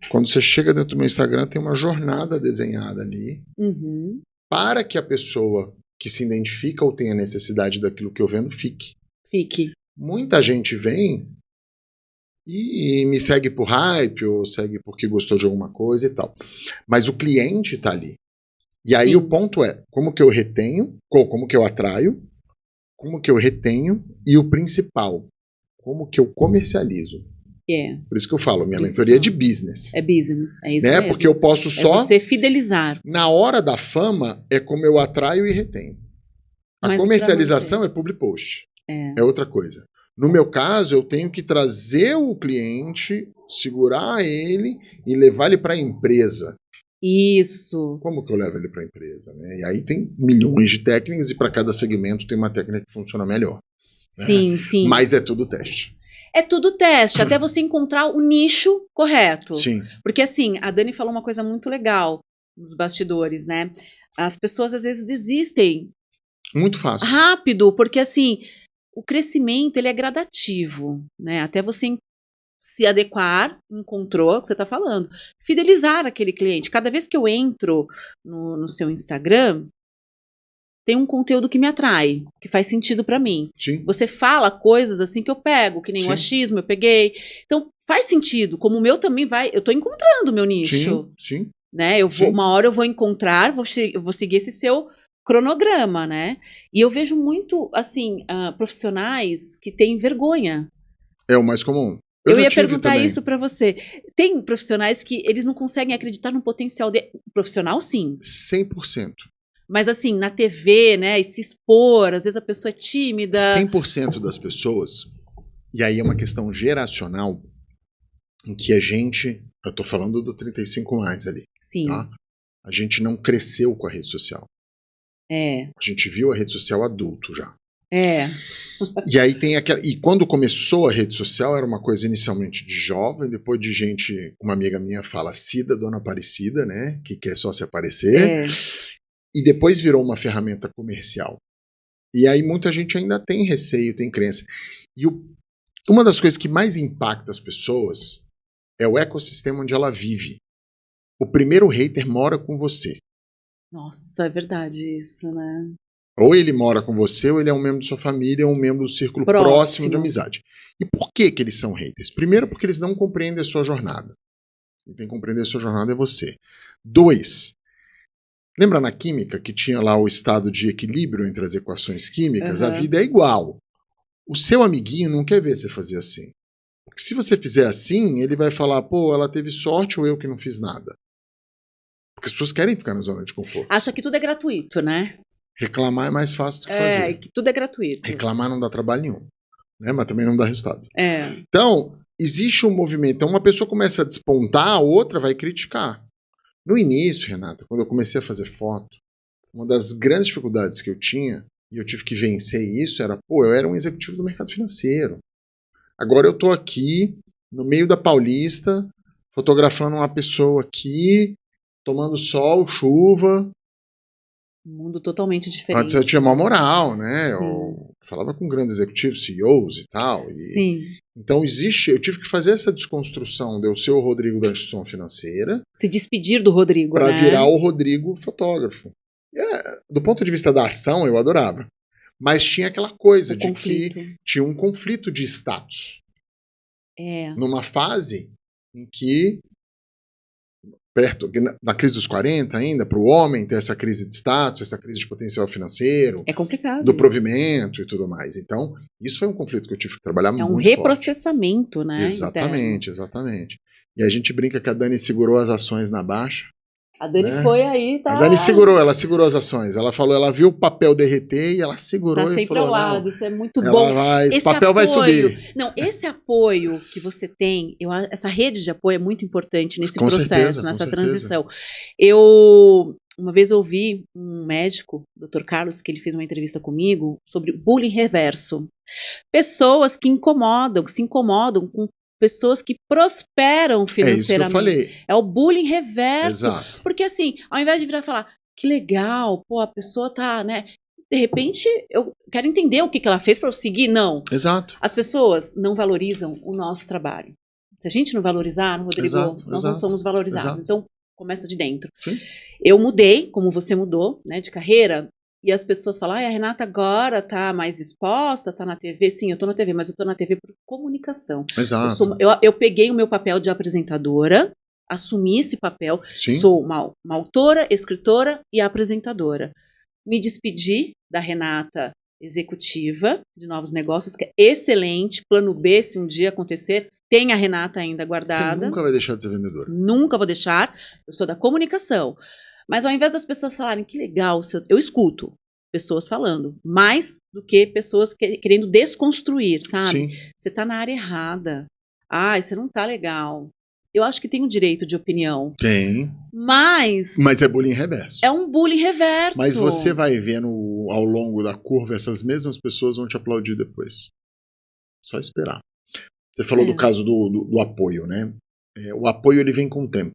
Quando você chega dentro do meu Instagram, tem uma jornada desenhada ali Uhum. para que a pessoa que se identifica ou tenha necessidade daquilo que eu vendo fique. Fique. Muita gente vem e me segue por hype ou segue porque gostou de alguma coisa e tal. Mas o cliente está ali. E aí Sim. o ponto é, como que eu retenho, como que eu atraio, como que eu retenho e o principal, como que eu comercializo. Por isso que eu falo, minha mentoria é de business. É business, é isso né? mesmo. Porque eu posso só... É você fidelizar. Na hora da fama, é como eu atraio e retenho. A comercialização é public post. É outra coisa. No meu caso, eu tenho que trazer o cliente, segurar ele e levar ele para a empresa. Isso. Como que eu levo ele para a empresa? Né? E aí tem milhões de técnicas e para cada segmento tem uma técnica que funciona melhor. Sim, né? sim. Mas é tudo teste. É tudo teste, até você encontrar o nicho correto. Sim. Porque assim, a Dani falou uma coisa muito legal nos bastidores, né? As pessoas às vezes desistem. Muito fácil. Rápido, porque assim, o crescimento ele é gradativo, né? Até você se adequar, encontrou o que você está falando. Fidelizar aquele cliente. Cada vez que eu entro no seu Instagram, tem um conteúdo que me atrai, que faz sentido para mim. Sim. Você fala coisas assim que eu pego, que nem Sim. o achismo eu peguei. Então, faz sentido. Como o meu também vai... Eu tô encontrando o meu nicho. Sim, sim. Né? Uma hora eu vou encontrar, eu vou seguir esse seu cronograma, né? E eu vejo muito, assim, profissionais que têm vergonha. É o mais comum. Eu ia perguntar isso para você. Tem profissionais que eles não conseguem acreditar no potencial de... Profissional, sim. 100%. Mas assim, na TV, né, e se expor, às vezes a pessoa é tímida. 100% das pessoas, e aí é uma questão geracional, em que a gente, eu tô falando do 35 mais ali, Sim. tá? A gente não cresceu com a rede social. É. A gente viu a rede social adulto já. É. E aí tem aquela. E quando começou a rede social, era uma coisa inicialmente de jovem, depois de gente. Uma amiga minha fala, Cida, Dona Aparecida, né? Que quer só se aparecer. É. E depois virou uma ferramenta comercial. E aí muita gente ainda tem receio, tem crença. E uma das coisas que mais impacta as pessoas é o ecossistema onde ela vive. O primeiro hater mora com você. Nossa, é verdade isso, né? Ou ele mora com você, ou ele é um membro de sua família, ou um membro do círculo próximo de amizade. E por que que eles são haters? Primeiro, porque eles não compreendem a sua jornada. Quem tem que compreender a sua jornada é você. 2, lembra na química que tinha lá o estado de equilíbrio entre as equações químicas? A vida é igual. O seu amiguinho não quer ver você fazer assim. Porque se você fizer assim, ele vai falar, pô, ela teve sorte ou eu que não fiz nada. Porque as pessoas querem ficar na zona de conforto. Acha que tudo é gratuito, né? Reclamar é mais fácil do que fazer. É, que tudo é gratuito. Reclamar não dá trabalho nenhum, né? Mas também não dá resultado. É. Então, existe um movimento. Então, uma pessoa começa a despontar, a outra vai criticar. No início, Renata, quando eu comecei a fazer foto, uma das grandes dificuldades que eu tinha, e eu tive que vencer isso, era, pô, eu era um executivo do mercado financeiro. Agora eu tô aqui, no meio da Paulista, fotografando uma pessoa aqui, tomando sol, chuva. Um mundo totalmente diferente. Antes eu tinha uma moral, né? Sim. Eu falava com grandes executivos, CEOs e tal. E, Sim. então eu tive que fazer essa desconstrução de eu ser o Rodrigo da instituição financeira. Se despedir do Rodrigo, para né? virar o Rodrigo fotógrafo. Do ponto de vista da ação, eu adorava. Mas tinha aquela coisa de que tinha um conflito de status. É. Numa fase em que, na crise dos 40 ainda, para o homem ter essa crise de status, essa crise de potencial financeiro, é complicado do provimento e tudo mais. Então, isso foi um conflito que eu tive que trabalhar muito forte. É um reprocessamento, né? Exatamente, exatamente. E a gente brinca que a Dani segurou as ações na baixa. A Dani foi aí, tá? A Dani ela segurou as ações. Ela falou, ela viu o papel derreter e ela segurou tá e sempre falou, ao lado, não, isso é muito bom. Esse papel vai subir. Não, esse apoio que você tem, essa rede de apoio é muito importante nesse Com processo, certeza, nessa com transição. Eu, uma vez ouvi um médico, Dr. Carlos, que ele fez uma entrevista comigo sobre bullying reverso. Pessoas que se incomodam com pessoas que prosperam financeiramente. É isso que eu falei. É o bullying reverso. Exato. Porque assim, ao invés de virar e falar, que legal, pô, a pessoa tá, né? De repente, eu quero entender o que ela fez para eu seguir. Não. Exato. As pessoas não valorizam o nosso trabalho. Se a gente não valorizar, Rodrigo, nós não somos valorizados. Então, começa de dentro. Sim. Eu mudei, como você mudou, né, de carreira. E as pessoas falam, a Renata agora tá mais exposta, tá na TV. Sim, eu tô na TV, mas eu tô na TV por comunicação. Exato. Eu peguei o meu papel de apresentadora, assumi esse papel. Sim. Sou uma autora, escritora e apresentadora. Me despedi da Renata executiva de novos negócios, que é excelente. Plano B, se um dia acontecer, tem a Renata ainda guardada. Você nunca vai deixar de ser vendedora. Nunca vou deixar. Eu sou da comunicação. Mas ao invés das pessoas falarem que legal, eu escuto pessoas falando, mais do que pessoas querendo desconstruir, sabe? Sim. Você tá na área errada. Você não tá legal. Eu acho que tem o direito de opinião. Tem. Mas é bullying reverso. É um bullying reverso. Mas você vai ver ao longo da curva, essas mesmas pessoas vão te aplaudir depois. Só esperar. Você falou do caso do apoio, né? O apoio, ele vem com o tempo.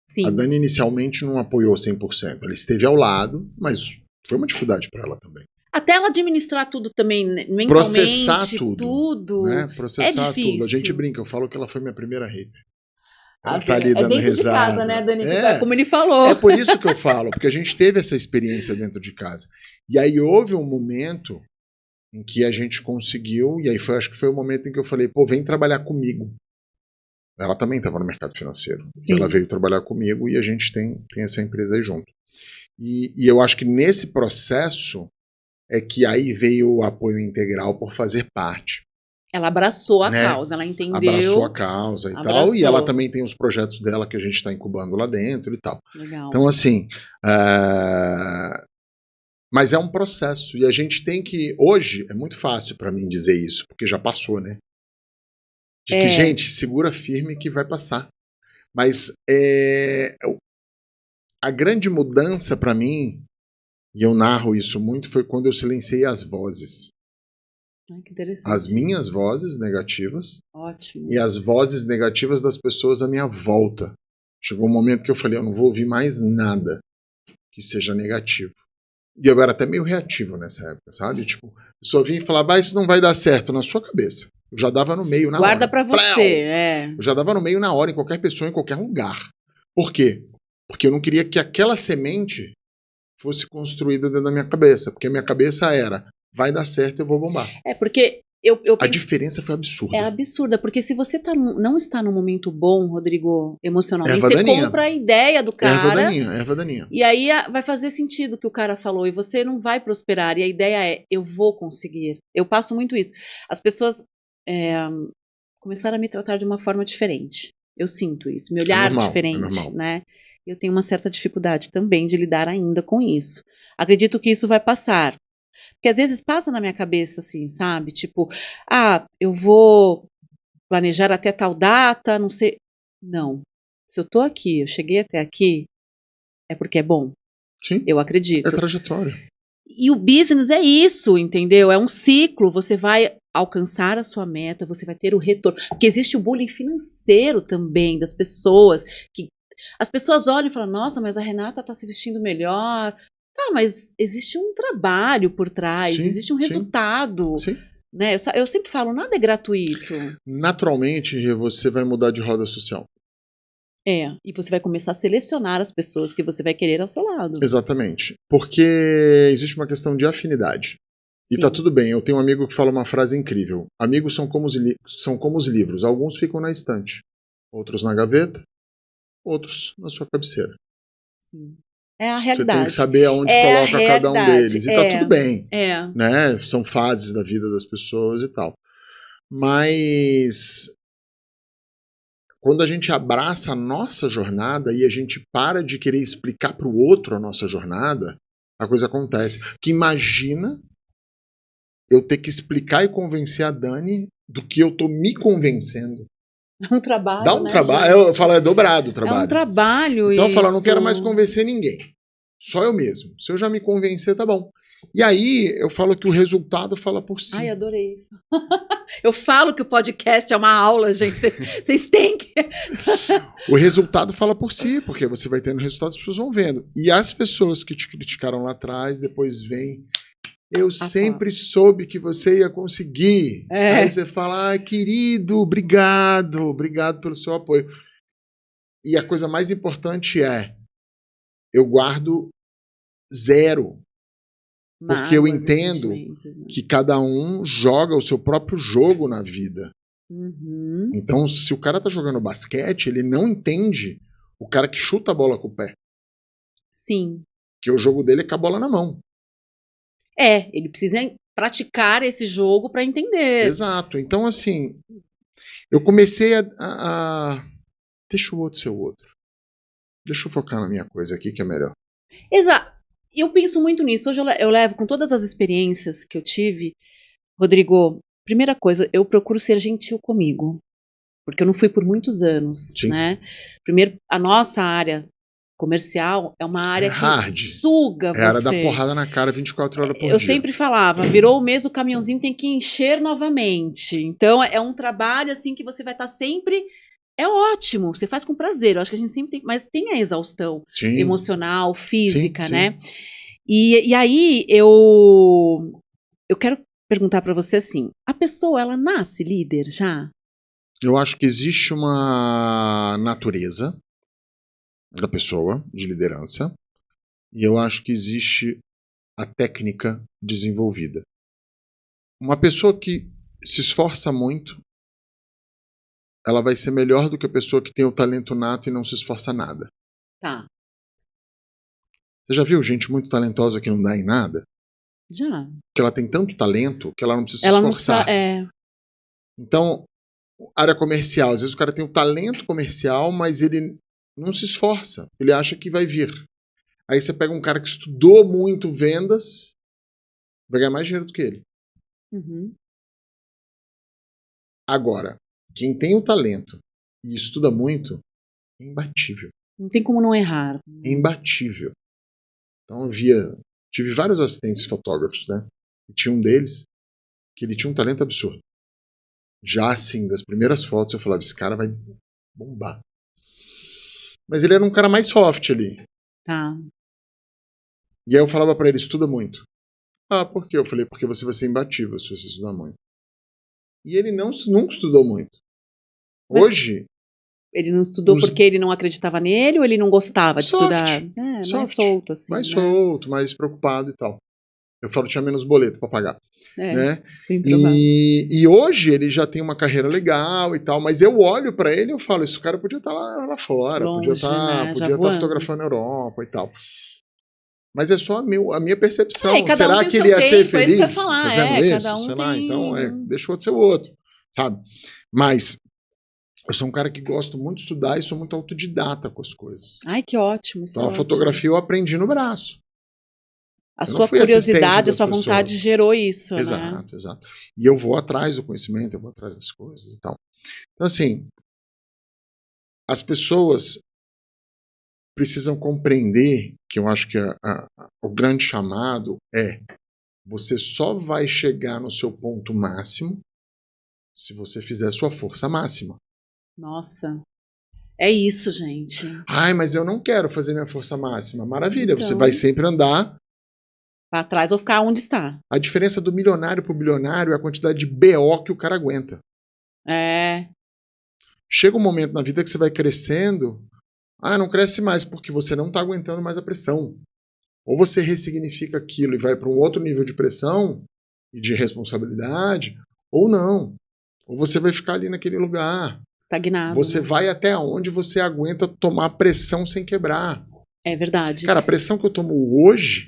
Sim. A Dani inicialmente não apoiou 100%. Ela esteve ao lado, mas foi uma dificuldade para ela também. Até ela administrar tudo também, mentalmente. Processar tudo. Né? Processar tudo. A gente brinca, eu falo que ela foi minha primeira hater. Ela tá ali dando risada. De casa, né, Dani? Como ele falou. É por isso que eu falo, porque a gente teve essa experiência dentro de casa. E aí houve um momento em que a gente conseguiu, e aí acho que foi o momento em que eu falei, pô, vem trabalhar comigo. Ela também estava no mercado financeiro. Ela veio trabalhar comigo e a gente tem essa empresa aí junto. E eu acho que nesse processo é que aí veio o apoio integral por fazer parte. Ela abraçou a causa, ela entendeu. Abraçou a causa e tal. E ela também tem os projetos dela que a gente está incubando lá dentro e tal. Legal. Então, assim... Mas é um processo. E a gente tem que... Hoje é muito fácil para mim dizer isso, porque já passou, né? De que, gente, segura firme que vai passar. Mas a grande mudança para mim, e eu narro isso muito, foi quando eu silenciei as vozes. Ai, que interessante. As minhas vozes negativas. Ótimo. E as vozes negativas das pessoas à minha volta. Chegou um momento que eu falei, eu não vou ouvir mais nada que seja negativo. E eu era até meio reativo nessa época, sabe? Tipo, a pessoa vinha e falava, isso não vai dar certo na sua cabeça. Eu já dava no meio na hora. Guarda pra você, Eu já dava no meio na hora, em qualquer pessoa, em qualquer lugar. Por quê? Porque eu não queria que aquela semente fosse construída dentro da minha cabeça. Porque a minha cabeça era, vai dar certo, eu vou bombar. Porque a diferença foi absurda. É absurda, porque se você não está num momento bom, Rodrigo, emocionalmente, erva você daninha. compra a ideia do cara. Erva daninha. E aí vai fazer sentido o que o cara falou, e você não vai prosperar. E a ideia é, eu vou conseguir. Eu passo muito isso. As pessoas começaram a me tratar de uma forma diferente. Eu sinto isso, me olhar diferente, né? Eu tenho uma certa dificuldade também de lidar ainda com isso. Acredito que isso vai passar. Porque às vezes passa na minha cabeça assim, sabe? Tipo, eu vou planejar até tal data, não sei. Não. Se eu tô aqui, eu cheguei até aqui, é porque é bom. Sim. Eu acredito. É trajetória. E o business é isso, entendeu? É um ciclo. Você vai alcançar a sua meta, você vai ter o retorno. Porque existe o bullying financeiro também das pessoas. Que as pessoas olham e falam, nossa, mas a Renata tá se vestindo melhor. Tá, mas existe um trabalho por trás, existe um resultado. Sim. Né? Eu sempre falo, nada é gratuito. Naturalmente, você vai mudar de roda social. E você vai começar a selecionar as pessoas que você vai querer ao seu lado. Exatamente. Porque existe uma questão de afinidade. Sim. E tá tudo bem. Eu tenho um amigo que fala uma frase incrível. Amigos são como os livros. Alguns ficam na estante, outros na gaveta, outros na sua cabeceira. Sim. É a realidade. Você tem que saber aonde coloca cada um deles. E tá tudo bem. Né? São fases da vida das pessoas e tal. Mas quando a gente abraça a nossa jornada e a gente para de querer explicar para o outro a nossa jornada, a coisa acontece. Que imagina eu ter que explicar e convencer a Dani do que eu tô me convencendo. É um trabalho, Dá um trabalho. Eu falo, é dobrado o trabalho. É um trabalho então isso. eu falo, não quero mais convencer ninguém. Só eu mesmo. Se eu já me convencer, tá bom. E aí eu falo que o resultado fala por si. Ai, adorei isso. Eu falo que o podcast é uma aula, gente. Vocês têm que... O resultado fala por si, porque você vai tendo resultado, as pessoas vão vendo. E as pessoas que te criticaram lá atrás, depois vêm... Eu sempre soube que você ia conseguir. Aí você fala, querido, obrigado pelo seu apoio. E a coisa mais importante eu guardo 0. Porque eu entendo que cada um joga o seu próprio jogo na vida. Uhum. Então, se o cara tá jogando basquete, ele não entende o cara que chuta a bola com o pé. Sim. Que o jogo dele é com a bola na mão. Ele precisa praticar esse jogo para entender. Exato. Então, assim, eu comecei a... Deixa o outro ser o outro. Deixa eu focar na minha coisa aqui, que é melhor. Exato. Eu penso muito nisso. Hoje eu levo, com todas as experiências que eu tive, Rodrigo, primeira coisa, eu procuro ser gentil comigo. Porque eu não fui por muitos anos, né? Primeiro, a nossa área comercial é uma área que suga você. É a área da porrada na cara 24 horas por dia. Eu sempre falava, virou o mês, o caminhãozinho tem que encher novamente. Então, é um trabalho assim que você vai estar sempre... É ótimo, você faz com prazer. Eu acho que a gente sempre tem... Mas tem a exaustão emocional, física, né? E aí, eu quero perguntar para você assim, a pessoa, ela nasce líder já? Eu acho que existe uma natureza da pessoa, de liderança, e eu acho que existe a técnica desenvolvida. Uma pessoa que se esforça muito, ela vai ser melhor do que a pessoa que tem o talento nato e não se esforça nada. Tá. Você já viu gente muito talentosa que não dá em nada? Já. Porque ela tem tanto talento que ela não precisa se esforçar. Então, área comercial, às vezes o cara tem o talento comercial, mas ele não se esforça. Ele acha que vai vir. Aí você pega um cara que estudou muito vendas, vai ganhar mais dinheiro do que ele. Uhum. Agora, quem tem o talento e estuda muito, é imbatível. Não tem como não errar. É imbatível. Então tive vários assistentes fotógrafos, né? E tinha um deles que ele tinha um talento absurdo. Já assim, das primeiras fotos eu falava, esse cara vai bombar. Mas ele era um cara mais soft ali. Tá. E aí eu falava pra ele, estuda muito. Ah, por quê? Eu falei, porque você vai ser imbatível se você estudar muito. E ele nunca estudou muito. Mas hoje... Ele não estudou porque ele não acreditava nele ou ele não gostava de Soft, estudar? Mais solto, assim. Mais né? solto, mais preocupado e tal. Eu falo, tinha menos boleto pra pagar. Né? Bem provável. E hoje ele já tem uma carreira legal e tal, mas eu olho pra ele e eu falo, esse cara podia estar lá fora, Longe, podia né? estar fotografando na Europa e tal. Mas é só a minha percepção. Cada Será um que ele ia ser feliz isso que eu ia falar, fazendo isso? Cada um sei lá, tem... então deixa o outro ser o outro, sabe? Mas eu sou um cara que gosto muito de estudar e sou muito autodidata com as coisas. Ai, que ótimo. Isso então a fotografia eu aprendi no braço. A sua curiosidade, a sua vontade gerou isso, exato, né? Exato. E eu vou atrás do conhecimento, eu vou atrás das coisas e tal. Então, assim, as pessoas precisam compreender que eu acho que o grande chamado é você só vai chegar no seu ponto máximo se você fizer a sua força máxima. Nossa, é isso, gente. Ai, mas eu não quero fazer minha força máxima. Maravilha, então, você vai sempre andar para trás ou ficar onde está. A diferença do milionário pro bilionário é a quantidade de BO que o cara aguenta. Chega um momento na vida que você vai crescendo, não cresce mais porque você não está aguentando mais a pressão. Ou você ressignifica aquilo e vai para um outro nível de pressão e de responsabilidade, ou não. Ou você vai ficar ali naquele lugar. Estagnado. Você vai até onde você aguenta tomar pressão sem quebrar. É verdade. Cara, a pressão que eu tomo hoje,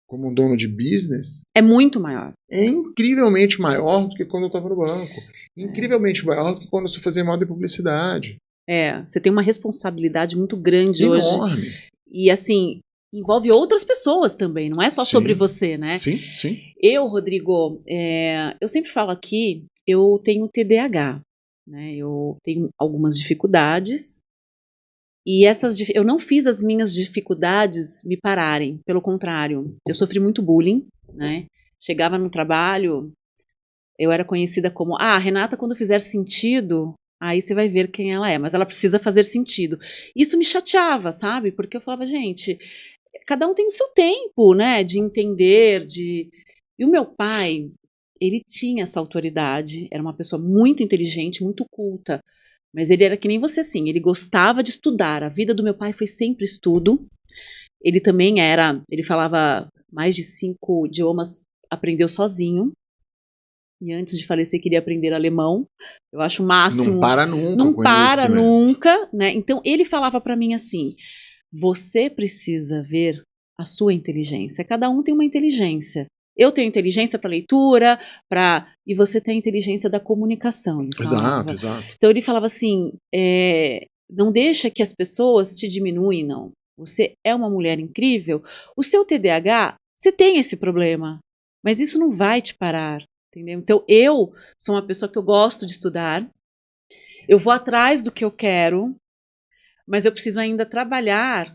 como um dono de business... é muito maior. É incrivelmente maior do que quando eu estava no banco. Incrivelmente maior do que quando eu fazia moda e publicidade. Você tem uma responsabilidade muito grande enorme. Hoje. E assim... envolve outras pessoas também, não é só sobre você, né? Sim. Eu, Rodrigo, eu sempre falo aqui, eu tenho TDAH, né? Eu tenho algumas dificuldades e eu não fiz as minhas dificuldades me pararem, pelo contrário, eu sofri muito bullying, né? Chegava no trabalho, eu era conhecida como, Renata, quando fizer sentido, aí você vai ver quem ela é, mas ela precisa fazer sentido. Isso me chateava, sabe? Porque eu falava, gente... cada um tem o seu tempo, né, de entender, E o meu pai, ele tinha essa autoridade, era uma pessoa muito inteligente, muito culta, mas ele era que nem você, assim, ele gostava de estudar, a vida do meu pai foi sempre estudo, ele também ele falava mais de 5 idiomas, aprendeu sozinho, e antes de falecer queria aprender alemão, eu acho o máximo. Não para nunca. Não para nunca, né, então ele falava para mim assim... você precisa ver a sua inteligência. Cada um tem uma inteligência. Eu tenho inteligência para leitura, e você tem a inteligência da comunicação. Exato. Então ele falava assim, não deixa que as pessoas te diminuem, não. Você é uma mulher incrível. O seu TDAH, você tem esse problema, mas isso não vai te parar, entendeu? Então eu sou uma pessoa que eu gosto de estudar, eu vou atrás do que eu quero, mas eu preciso ainda trabalhar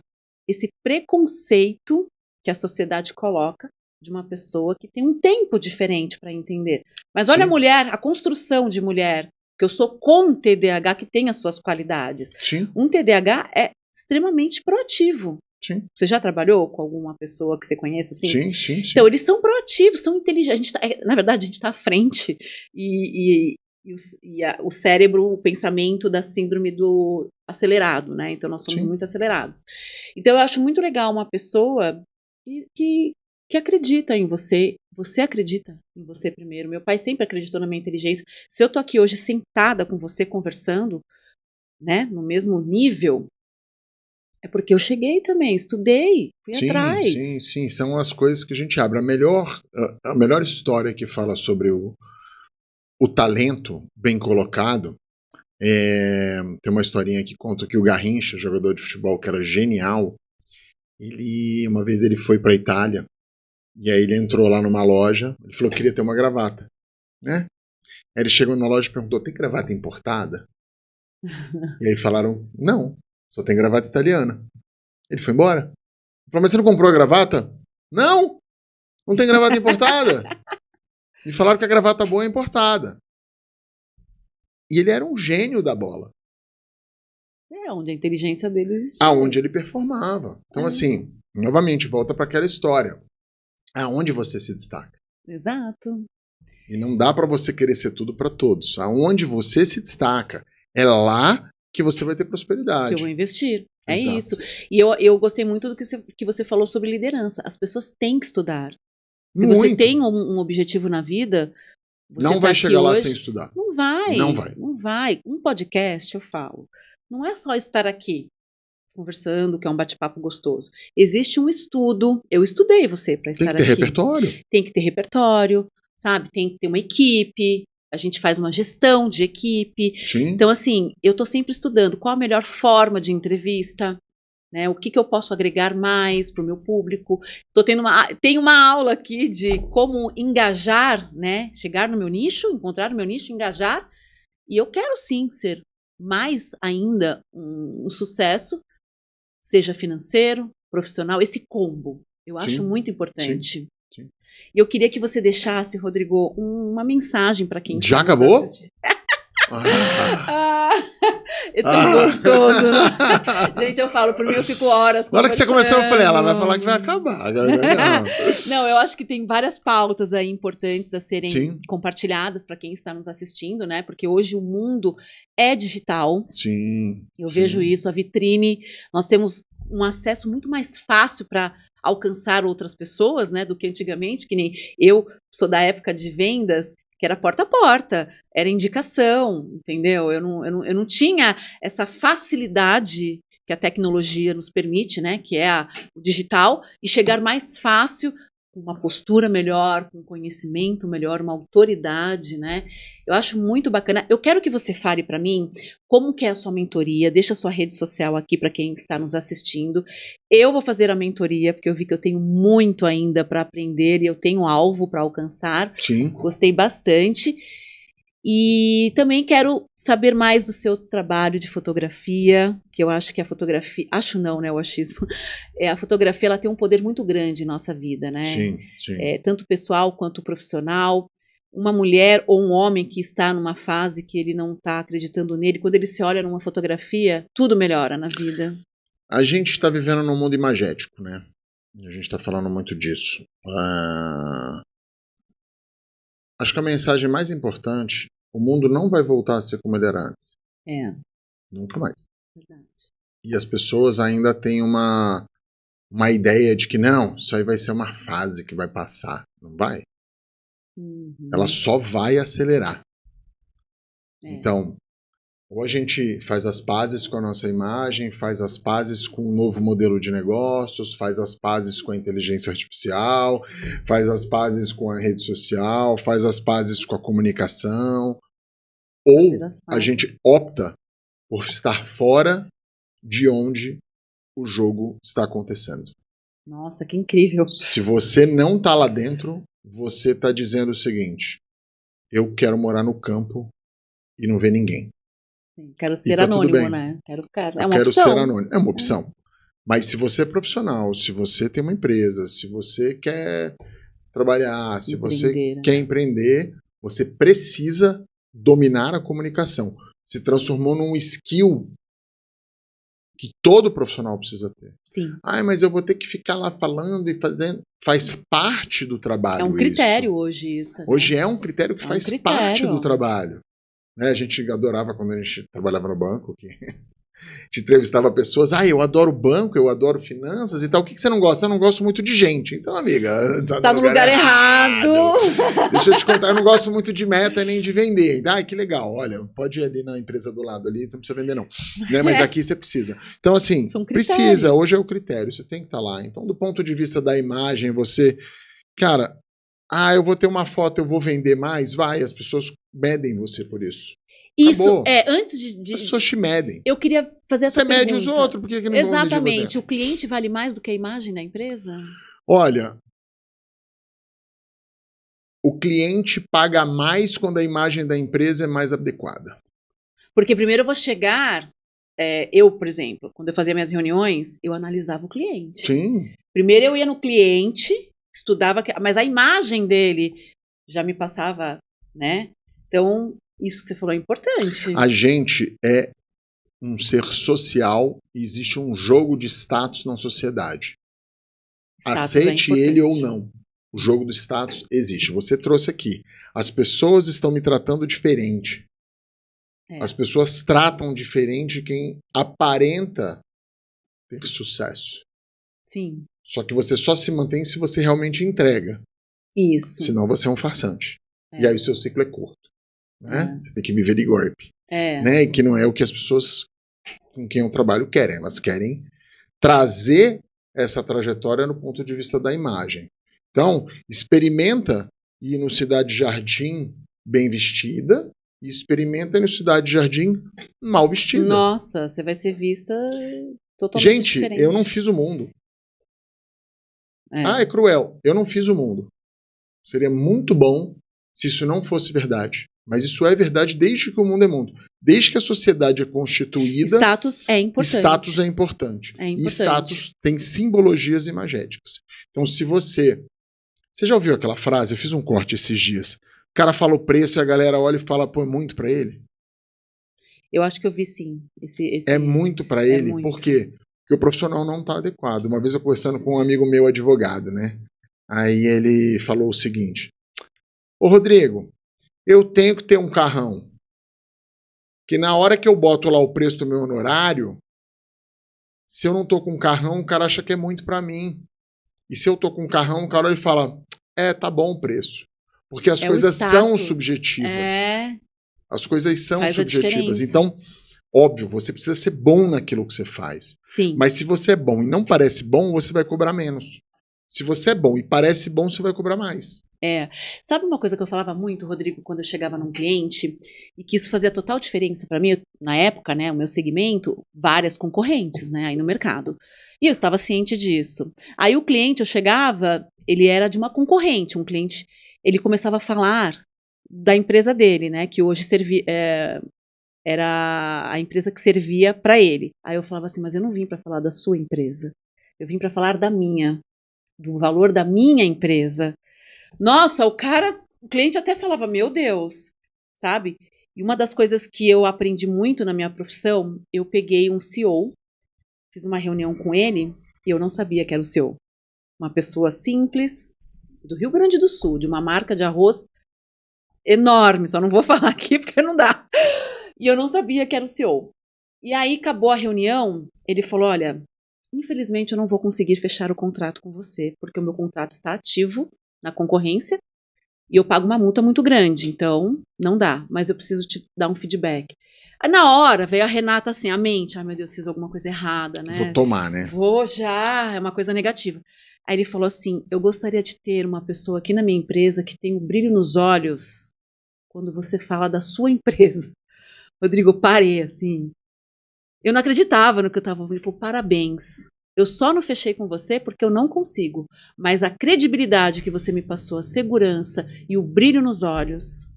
esse preconceito que a sociedade coloca de uma pessoa que tem um tempo diferente para entender. Mas olha a mulher, a construção de mulher, que eu sou com TDAH que tem as suas qualidades. Sim. Um TDAH é extremamente proativo. Sim. Você já trabalhou com alguma pessoa que você conhece assim? Sim. Então eles são proativos, são inteligentes. Na verdade, a gente está à frente o cérebro, o pensamento da síndrome do acelerado, né? Então nós somos muito acelerados. Então eu acho muito legal uma pessoa que acredita em você. Você acredita em você primeiro. Meu pai sempre acreditou na minha inteligência. Se eu tô aqui hoje sentada com você conversando, né, no mesmo nível, é porque eu cheguei também, estudei, fui atrás. Sim. São as coisas que a gente abre. A melhor história que fala sobre o talento bem colocado, tem uma historinha que conta que o Garrincha, jogador de futebol que era genial, uma vez ele foi para a Itália, e aí ele entrou lá numa loja, ele falou que queria ter uma gravata, né? Aí ele chegou na loja e perguntou, tem gravata importada? E aí falaram, não, só tem gravata italiana. Ele foi embora. Ele falou, mas você não comprou a gravata? Não, não tem gravata importada. Me falaram que a gravata boa é importada. E ele era um gênio da bola. Onde a inteligência dele existia. Aonde ele performava. Então, assim, novamente, volta para aquela história. Aonde você se destaca. Exato. E não dá para você querer ser tudo para todos. Aonde você se destaca, é lá que você vai ter prosperidade. Que eu vou investir. É Exato. isso. E eu gostei muito do que você falou sobre liderança. As pessoas têm que estudar. Se você Muito. tem um objetivo na vida, você não tá vai aqui chegar lá hoje, sem estudar. Não vai. Não vai. Não vai. Um podcast, eu falo, não é só estar aqui conversando, que é um bate-papo gostoso. Existe um estudo. Eu estudei você para estar aqui. Tem que ter repertório. Tem que ter repertório, sabe? Tem que ter uma equipe. A gente faz uma gestão de equipe. Sim. Então, assim, eu estou sempre estudando qual a melhor forma de entrevista, né? O que eu posso agregar mais para o meu público. Tem uma aula aqui de como engajar, né? Chegar no meu nicho, encontrar o meu nicho, engajar. E eu quero sim ser mais ainda um sucesso, seja financeiro, profissional, esse combo. Eu acho muito importante. Sim. E eu queria que você deixasse, Rodrigo, uma mensagem para quem já está nos acabou? assistindo. É tão gostoso, né? Gente, eu falo, por mim eu fico horas. Na hora que você começou, eu falei, ela vai falar que vai acabar. Não, eu acho que tem várias pautas aí importantes a serem Sim. compartilhadas para quem está nos assistindo, né? Porque hoje o mundo é digital. Sim. Eu vejo isso, a vitrine, nós temos um acesso muito mais fácil para alcançar outras pessoas, né, do que antigamente, que nem eu sou da época de vendas, que era porta a porta, era indicação, entendeu? Eu não tinha essa facilidade que a tecnologia nos permite, né, que é o digital, e chegar mais fácil, com uma postura melhor, com conhecimento melhor, uma autoridade, né? Eu acho muito bacana. Eu quero que você fale para mim como que é a sua mentoria, deixa a sua rede social aqui para quem está nos assistindo. Eu vou fazer a mentoria, porque eu vi que eu tenho muito ainda para aprender e eu tenho alvo para alcançar. Sim. Gostei bastante. E também quero saber mais do seu trabalho de fotografia, que eu acho que a fotografia, acho não, né, o achismo, a fotografia ela tem um poder muito grande em nossa vida, né? Sim. Tanto pessoal quanto profissional. Uma mulher ou um homem que está numa fase que ele não está acreditando nele, quando ele se olha numa fotografia, tudo melhora na vida. A gente está vivendo num mundo imagético, né? A gente está falando muito disso. Acho que a mensagem mais importante, o mundo não vai voltar a ser como ele era antes. Nunca mais. Verdade. E as pessoas ainda têm uma ideia de que não, isso aí vai ser uma fase que vai passar. Não vai. Ela só vai acelerar. Então, ou a gente faz as pazes com a nossa imagem, faz as pazes com um novo modelo de negócios, faz as pazes com a inteligência artificial, faz as pazes com a rede social, faz as pazes com a comunicação, ou a gente opta por estar fora de onde o jogo está acontecendo. Nossa, que incrível. Se você não está lá dentro, você está dizendo o seguinte: eu quero morar no campo e não ver ninguém. Quero ser anônimo, né? Quero ficar. É uma opção. Ser anônimo. É uma opção. Mas se você é profissional, se você tem uma empresa, se você quer trabalhar, se você quer empreender, você precisa dominar a comunicação. Se transformou num skill que todo profissional precisa ter. Sim. Mas eu vou ter que ficar lá falando e fazendo. Faz parte do trabalho. É um critério isso. hoje isso. Né? Hoje é um critério que faz parte do trabalho. A gente adorava quando a gente trabalhava no banco, que a gente entrevistava pessoas, eu adoro banco, eu adoro finanças e tal. O que você não gosta? Eu não gosto muito de gente. Então, amiga, tá no lugar errado. Deixa eu te contar, eu não gosto muito de meta nem de vender. Que legal, olha, pode ir ali na empresa do lado ali, não precisa vender não. Né? Mas aqui você precisa. Então, assim, precisa, hoje é o critério, você tem que estar lá. Então, do ponto de vista da imagem, você, cara, eu vou ter uma foto, eu vou vender mais? Vai, as pessoas medem você por isso. Isso, acabou. Antes de... As pessoas te medem. Eu queria fazer essa pergunta. Você mede os outros, por que não Exatamente. vão medir você? O cliente vale mais do que a imagem da empresa? Olha, o cliente paga mais quando a imagem da empresa é mais adequada. Porque primeiro eu vou chegar, eu, por exemplo, quando eu fazia minhas reuniões, eu analisava o cliente. Sim. Primeiro eu ia no cliente, estudava, mas a imagem dele já me passava, né? Então, isso que você falou é importante. A gente é um ser social e existe um jogo de status na sociedade. Status Aceite é ele ou importante. não. O jogo do status existe. Você trouxe aqui. As pessoas estão me tratando diferente. As pessoas tratam diferente quem aparenta ter sucesso. Sim. Só que você só se mantém se você realmente entrega. Isso. Senão você é um farsante. E aí o seu ciclo é curto. Né? Você tem que viver de golpe. Né? E que não é o que as pessoas com quem eu trabalho querem. Elas querem trazer essa trajetória no ponto de vista da imagem. Então, experimenta ir no Cidade Jardim bem vestida e experimenta ir no Cidade Jardim mal vestida. Nossa, você vai ser vista totalmente diferente. Gente, eu não fiz o mundo. É cruel. Eu não fiz o mundo. Seria muito bom se isso não fosse verdade. Mas isso é verdade desde que o mundo é mundo. Desde que a sociedade é constituída... Status é importante. Status é importante. E status tem simbologias imagéticas. Então, se você... Você já ouviu aquela frase? Eu fiz um corte esses dias. O cara fala o preço e a galera olha e fala, pô, é muito pra ele? Eu acho que eu vi sim. É muito pra ele? Muito. Por quê? Porque o profissional não tá adequado. Uma vez eu conversando com um amigo meu advogado, né? Aí ele falou o seguinte. Ô, Rodrigo, eu tenho que ter um carrão. Que na hora que eu boto lá o preço do meu honorário, se eu não tô com um carrão, o cara acha que é muito pra mim. E se eu tô com um carrão, o cara ele fala, tá bom o preço. Porque as coisas são subjetivas. As coisas são subjetivas. Então, óbvio, você precisa ser bom naquilo que você faz. Sim. Mas se você é bom e não parece bom, você vai cobrar menos. Se você é bom e parece bom, você vai cobrar mais. Sabe uma coisa que eu falava muito, Rodrigo, quando eu chegava num cliente, e que isso fazia total diferença para mim, na época, né, o meu segmento, várias concorrentes, né, aí no mercado. E eu estava ciente disso. Aí o cliente, eu chegava, ele era de uma concorrente, um cliente, ele começava a falar da empresa dele, né, que hoje era a empresa que servia para ele. Aí eu falava assim, mas eu não vim para falar da sua empresa, eu vim para falar da minha, do valor da minha empresa. Nossa, o cliente até falava, meu Deus, sabe? E uma das coisas que eu aprendi muito na minha profissão, eu peguei um CEO, fiz uma reunião com ele e eu não sabia que era o CEO. Uma pessoa simples, do Rio Grande do Sul, de uma marca de arroz enorme, só não vou falar aqui porque não dá. E eu não sabia que era o CEO. E aí acabou a reunião, ele falou, olha, infelizmente eu não vou conseguir fechar o contrato com você, porque o meu contrato está ativo na concorrência, e eu pago uma multa muito grande, então não dá, mas eu preciso te dar um feedback. Aí na hora veio a Renata assim, a mente, ai meu Deus, fiz alguma coisa errada, né? Vou tomar, né? Vou já, é uma coisa negativa. Aí ele falou assim, eu gostaria de ter uma pessoa aqui na minha empresa que tem um brilho nos olhos quando você fala da sua empresa. Rodrigo, parei assim. Eu não acreditava no que eu estava ouvindo. Ele falou, parabéns. Eu só não fechei com você porque eu não consigo. Mas a credibilidade que você me passou, a segurança e o brilho nos olhos,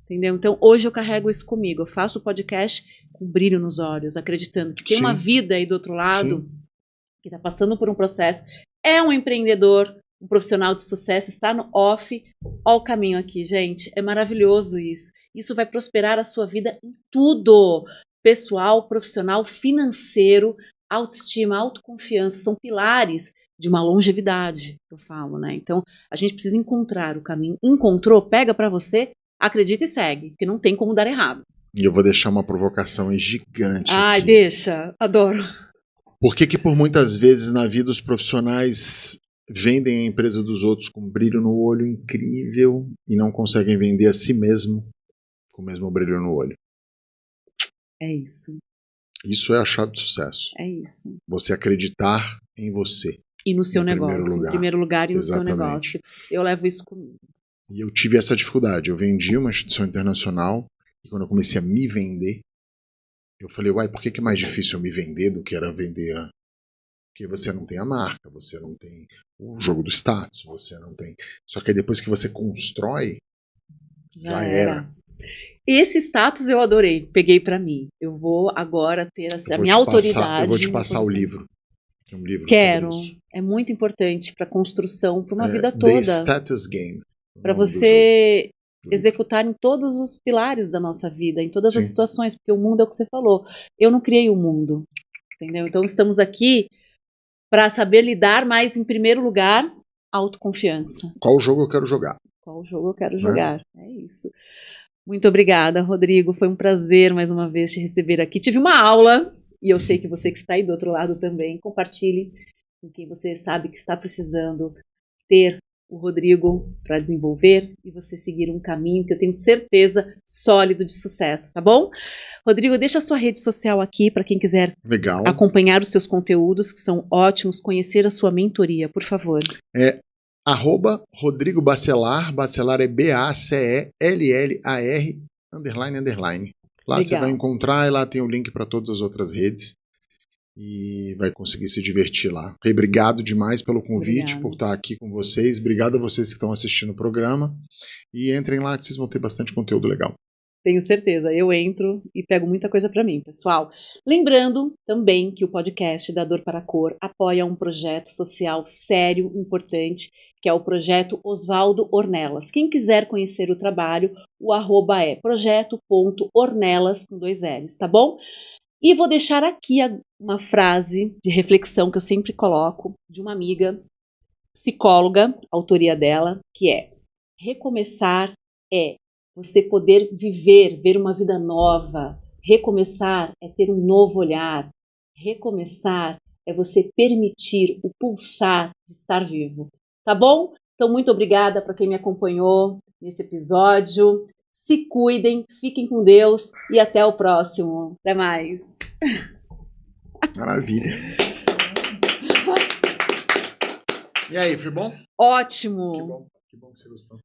entendeu? Então, hoje eu carrego isso comigo. Eu faço o podcast com brilho nos olhos, acreditando que tem uma vida aí do outro lado que está passando por um processo. É um empreendedor, um profissional de sucesso, está no off. Olha o caminho aqui, gente. É maravilhoso isso. Isso vai prosperar a sua vida em tudo. Pessoal, profissional, financeiro, autoestima, autoconfiança, são pilares de uma longevidade, eu falo, né? Então, a gente precisa encontrar o caminho. Encontrou, pega pra você, acredita e segue, porque não tem como dar errado. E eu vou deixar uma provocação gigante Ai, aqui. deixa, adoro. Por que por muitas vezes na vida os profissionais vendem a empresa dos outros com brilho no olho incrível e não conseguem vender a si mesmo com o mesmo brilho no olho? É isso. Isso é a chave de sucesso. É isso. Você acreditar em você. E no seu negócio. Em primeiro lugar e no seu negócio. Eu levo isso comigo. E eu tive essa dificuldade. Eu vendi uma instituição internacional e quando eu comecei a me vender, eu falei, uai, por que é mais difícil eu me vender do que era vender? Porque você não tem a marca, você não tem o jogo do status, você não tem. Só que aí depois que você constrói, já era. Esse status eu adorei, peguei pra mim. Eu vou agora ter a minha autoridade. Eu vou te passar o livro. É um livro Quero. sobre isso. É muito importante pra construção, pra uma vida toda. The Status Game. Pra você executar em todos os pilares da nossa vida, em todas as situações, porque o mundo é o que você falou. Eu não criei o mundo, entendeu? Então estamos aqui para saber lidar, mas em primeiro lugar, autoconfiança. Qual jogo eu quero jogar? Qual jogo eu quero jogar? É isso. Muito obrigada, Rodrigo. Foi um prazer mais uma vez te receber aqui. Tive uma aula, e eu sei que você que está aí do outro lado também, compartilhe com quem você sabe que está precisando ter o Rodrigo para desenvolver e você seguir um caminho que eu tenho certeza sólido de sucesso, tá bom? Rodrigo, deixa a sua rede social aqui para quem quiser acompanhar os seus conteúdos, que são ótimos, conhecer a sua mentoria, por favor. @Rodrigo Bacelar, Bacelar é BACELLAR, __. Lá Legal. Você vai encontrar e lá tem o link para todas as outras redes. E vai conseguir se divertir lá. Obrigado demais pelo convite, por estar aqui com vocês. Obrigado a vocês que estão assistindo o programa. E entrem lá que vocês vão ter bastante conteúdo legal. Tenho certeza, eu entro e pego muita coisa para mim, pessoal. Lembrando também que o podcast da Dor para a Cor apoia um projeto social sério, importante, que é o projeto Oswaldo Ornelas. Quem quiser conhecer o trabalho, o @ é projeto.ornelas com 2 L's, tá bom? E vou deixar aqui uma frase de reflexão que eu sempre coloco, de uma amiga psicóloga, autoria dela, que é: recomeçar é você poder viver, ver uma vida nova. Recomeçar é ter um novo olhar. Recomeçar é você permitir o pulsar de estar vivo. Tá bom? Então, muito obrigada para quem me acompanhou nesse episódio. Se cuidem, fiquem com Deus e até o próximo. Até mais. Maravilha. E aí, foi bom? Ótimo. Que bom que você gostou.